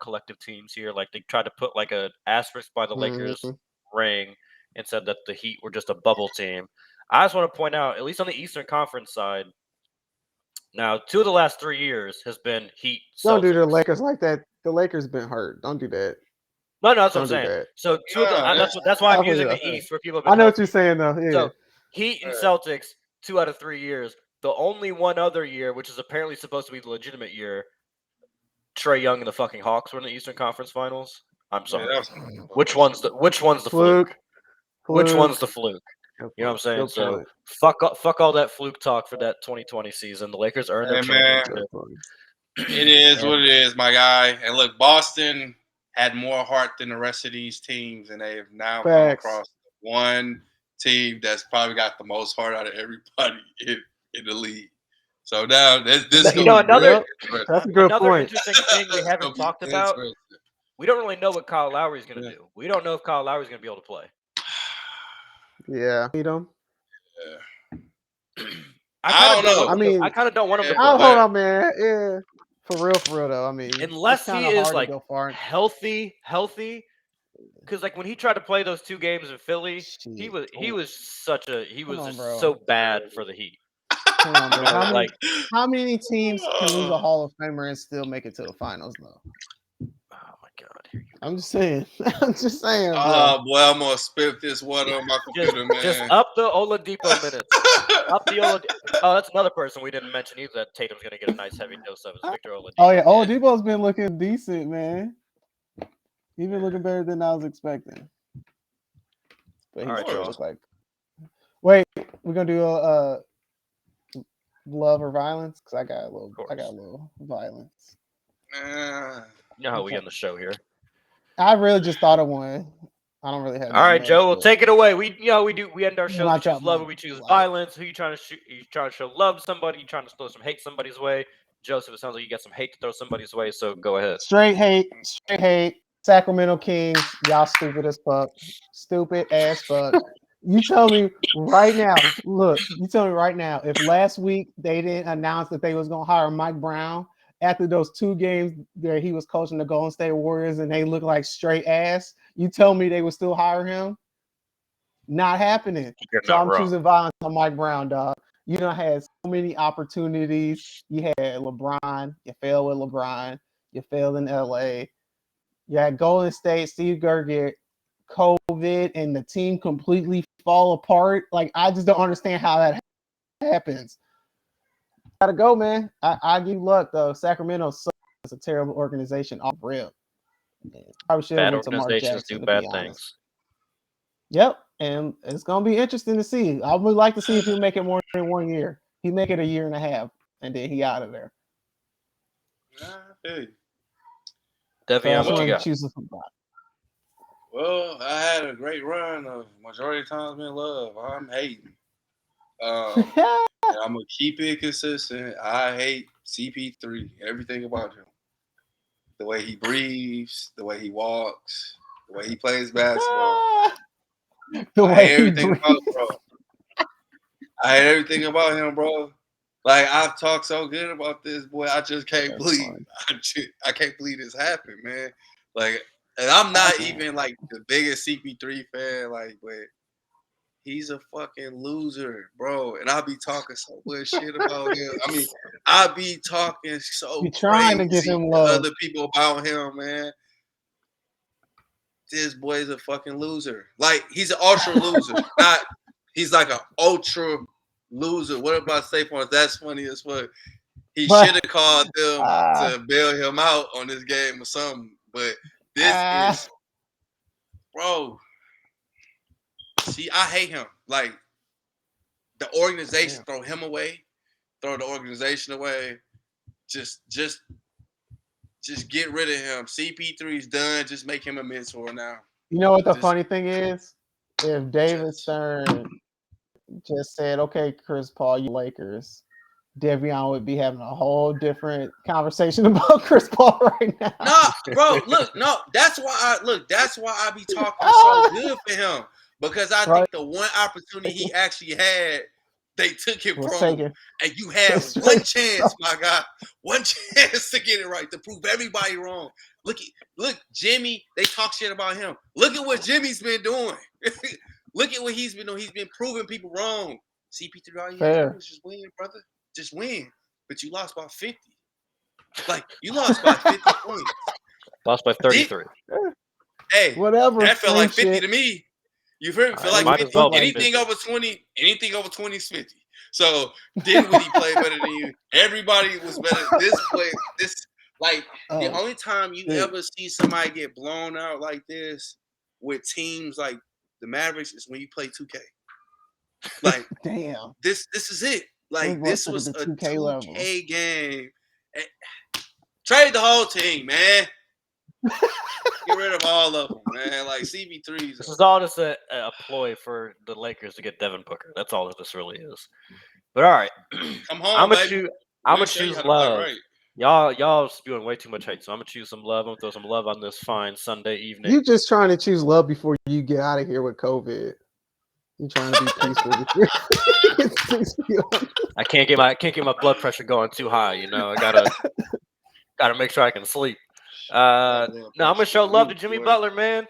collective teams here. Like they tried to put like a asterisk by the Lakers ring and said that the Heat were just a bubble team. I just want to point out, at least on the Eastern Conference side, now 2 of the last 3 years has been Heat. Don't do the Lakers like that. The Lakers been hurt. Don't do that. No, that's what I'm saying. So 2 of the that's why I'm using the East for people. I know what you're saying though. Yeah. So Heat and Celtics, 2 out of 3 years. The only one other year, which is apparently supposed to be the legitimate year, Trae Young and the fucking Hawks were in the Eastern Conference Finals. I'm sorry. Which one's the fluke? Which one's the fluke? You know what I'm saying? So fuck all that fluke talk for that 2020 season. The Lakers earned their championship. It is what it is, my guy. And look, Boston had more heart than the rest of these teams, and they have now come across one team that's probably got the most heart out of everybody in the league. So now this that's a good point. Interesting thing we haven't talked about. We don't really know what Kyle Lowry is going to do. We don't know if Kyle Lowry is going to be able to play. Yeah, I don't know. I mean, I kind of don't want him to play. Hold on, man. Yeah, For real though. I mean, Unless it's he kind of is hard like to go far. healthy, because like when he tried to play those 2 games in Philly, he Shit. was Come on, just bro. so bad for the Heat. Come on, You bro. know, like How many teams can lose a Hall of Famer and still make it to the finals, though? oh my god, here you I'm just saying. I'm just saying, bro. Oh boy, I'm gonna spit this water on my computer, just man. up the Oladipo minutes. Up the Oladipo. Oh, that's another person we didn't mention either that Tatum's gonna get a nice heavy dose of is Victor Oladipo. Oh yeah, Oladipo's been looking decent, man. He's been looking better than I was expecting. But he All right, still Joe. look like. Wait, we're gonna do a love or violence because I got a little violence. You know how we end the show here. I really just thought of one. I don't really have. All right, much, Joe, we'll but- take it away. We end our shows. I We choose dropped love, my or we choose light. violence. Who you trying to shoot? You trying to show love to somebody? You trying to throw some hate somebody's way? Joseph, it sounds like you got some hate to throw somebody's way. So go ahead. Straight hate. Sacramento Kings, y'all stupid as fuck. Stupid as fuck. You tell me right now, look, if last week they didn't announce that they was gonna hire Mike Brown after those 2 games that he was coaching the Golden State Warriors and they look like straight ass, you tell me they would still hire him? Not happening. You're So not I'm wrong. choosing violence on Mike Brown, dog. You done had so many opportunities. You had LeBron. You failed with LeBron. You failed in LA. You had Golden State, Steve Kerr get COVID, and the team completely fall apart. Like, I just don't understand how that happens. Gotta go, man. I give you luck, though. Sacramento sucks. It's a terrible organization off rip. Probably should have Bad went to Mark organizations Jackson, do to bad be honest. things. Yep, and it's gonna be interesting to see. I would like to see if he'll make it more than 1 year. He make it a year and a half, and then he out of there. Hey. Devion, So I what you wanted to got? choose a spot. Well, I had a great run of majority of times been love. I'm hating. And I'm gonna keep it consistent. I hate CP3. Everything about him. The way he breathes, the way he walks, the way he plays basketball. The I way hate he everything about breathes. him, bro. I hate everything about him, bro. Like, I've talked so good about this boy. I just can't That's believe. fine. I can't believe this happened, man. Like, and I'm not Okay. even like the biggest CP3 fan, like, but he's a fucking loser, bro. And I'll be talking so much shit about him. I mean, I'll be talking so You're trying to give crazy him to love. other people about him, man. This boy's a fucking loser. Like, he's an ultra loser. Not he's like an ultra loser. What about Saquon? That's funny as fuck. He But- should have called them to bail him out on this game or something. But this is, bro. See, I hate him. Like, the organization, throw him away, throw the organization away. Just get rid of him. CP3's done. Just make him a mentor now. You know what the Just- funny thing is? If David Stern just said, "Okay, Chris Paul, you Lakers," Devion would be having a whole different conversation about Chris Paul right now. No, bro, look, no, that's why I be talking so good for him. Because I think the one opportunity he actually had, they took it Was from him. taken. And you had one chance, my God. One chance to get it right, to prove everybody wrong. Look, Jimmy, they talk shit about him. Look at what Jimmy's been doing. Look at what he's been doing. He's been proving people wrong. CP3, all you have to do is just win, brother. Just win. But you lost by 50. Like, you lost by 50 points. Lost by 33. Hey, Whatever. that felt like 50 shit. to me. You feel me? Feel Might like as 50. well be Anything 50. over 20, anything over 20 is 50. So Dinwiddie played better than you. Everybody was better. The only time you ever see somebody get blown out like this with teams like the Mavericks is when you play 2K. Like, Damn. this is it. Like, We this went was to a the 2K level. 2K game. Trade the whole team, man. Get rid of all of them, man. Like, CB3's. This is all just a ploy for the Lakers to get Devin Booker. That's all that this really is. But all right, Come home, I'm baby. gonna show you choose how to play love. right. Y'all spewing way too much hate, so I'm gonna choose some love. I'm gonna throw some love on this fine Sunday evening. You just trying to choose love before you get out of here with COVID. You trying to be peaceful. I can't get my blood pressure going too high. You know, I gotta Gotta make sure I can sleep. Goddamn No, I'm gonna first show of love the to Jimmy week, boy. Butler, man.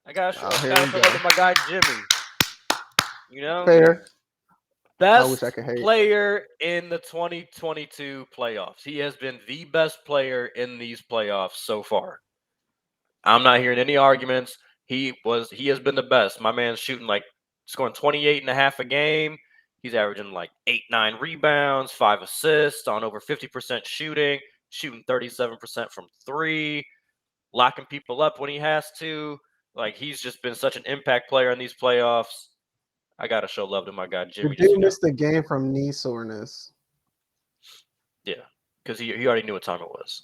I gotta show, Oh, here gotta we show go. love to my guy Jimmy. You know, Fair. I wish best I could hate. player in the 2022 playoffs. He has been the best player in these playoffs so far. I'm not hearing any arguments. He has been the best. My man's shooting like scoring 28 and a half a game. He's averaging like 8-9 rebounds, 5 assists on over 50% shooting 37% from 3, locking people up when he has to. Like, he's just been such an impact player in these playoffs. I gotta show love to my guy The Jimmy. dude missed the game from knee soreness. Yeah, because he already knew what time it was.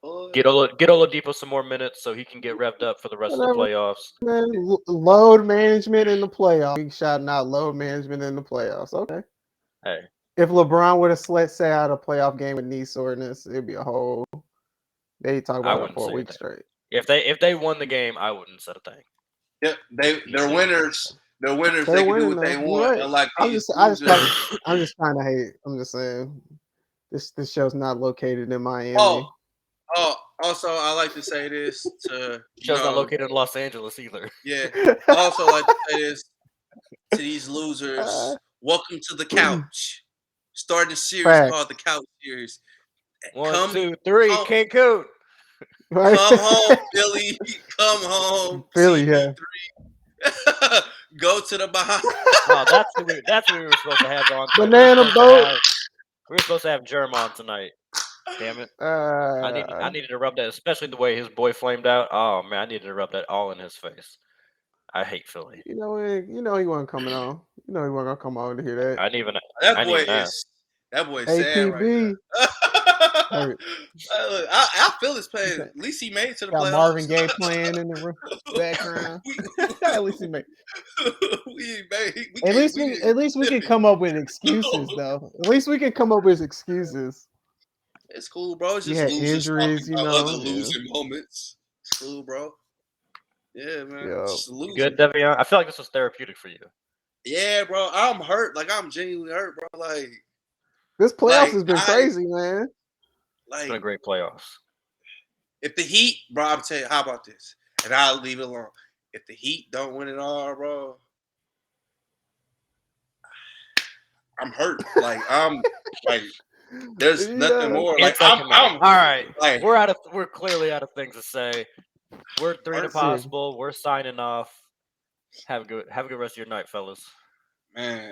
Boy. Get Oladipo some more minutes so he can get revved up for the rest of the Whatever. playoffs. Man, load management in the playoffs. Big shouting out load management in the playoffs. Okay. Hey, If LeBron would have sat out a playoff game with knee soreness, it'd be a whole. They talk I about it wouldn't for a say week that. straight. If they won the game, I wouldn't say a thing. Yeah, they're winners. They're winners. They're They can do winning what they though. You're want. right. Unlike I'm these just losers. I'm just trying to hate. I'm just saying this show's not located in Miami. Also, I like to say this to Show's not located in Los Angeles either. Yeah. I also like to say this to these losers. Welcome to the couch. Starting a series Facts. called the Couch Series. 1, 2, 3, come- Cancun. Right? Come home, Philly. Come home, Philly, yeah. CP3. Go to the Bahamas. Oh, that's who we were supposed to have on. Banana boat. We were supposed to have Germ on tonight. Damn it. I needed to rub that, especially the way his boy flamed out. Oh man, I needed to rub that all in his face. I hate Philly. you know he wasn't coming on. You know he wasn't gonna come on to hear that. I didn't even. That boy didn't ask. is sad right APB. now. I feel his play. At least he made it to the Got playoffs. Marvin Gaye playing in the background. At least he made. At least we can come up with excuses though. At least we can come up with excuses. It's cool, bro. It's He just had losers injuries, talking you about know, other yeah. losing moments. It's cool, bro. Yeah, man. Yo. Just a loser. Good, Devion. I feel like this was therapeutic for you. Yeah, bro. I'm hurt. Like I'm genuinely hurt, bro. Like This playoffs Like, has been crazy, man. It's been a like great playoffs. if the Heat, bro, I'm tell you, how about this? And I'll leave it alone. If the Heat don't win it all, bro, I'm hurt. Like I'm like there's nothing more. Like I'm all right. like We're clearly out of things to say. We're 3 and Hurt. impossible. We're signing off. Have a good rest of your night, fellas. man.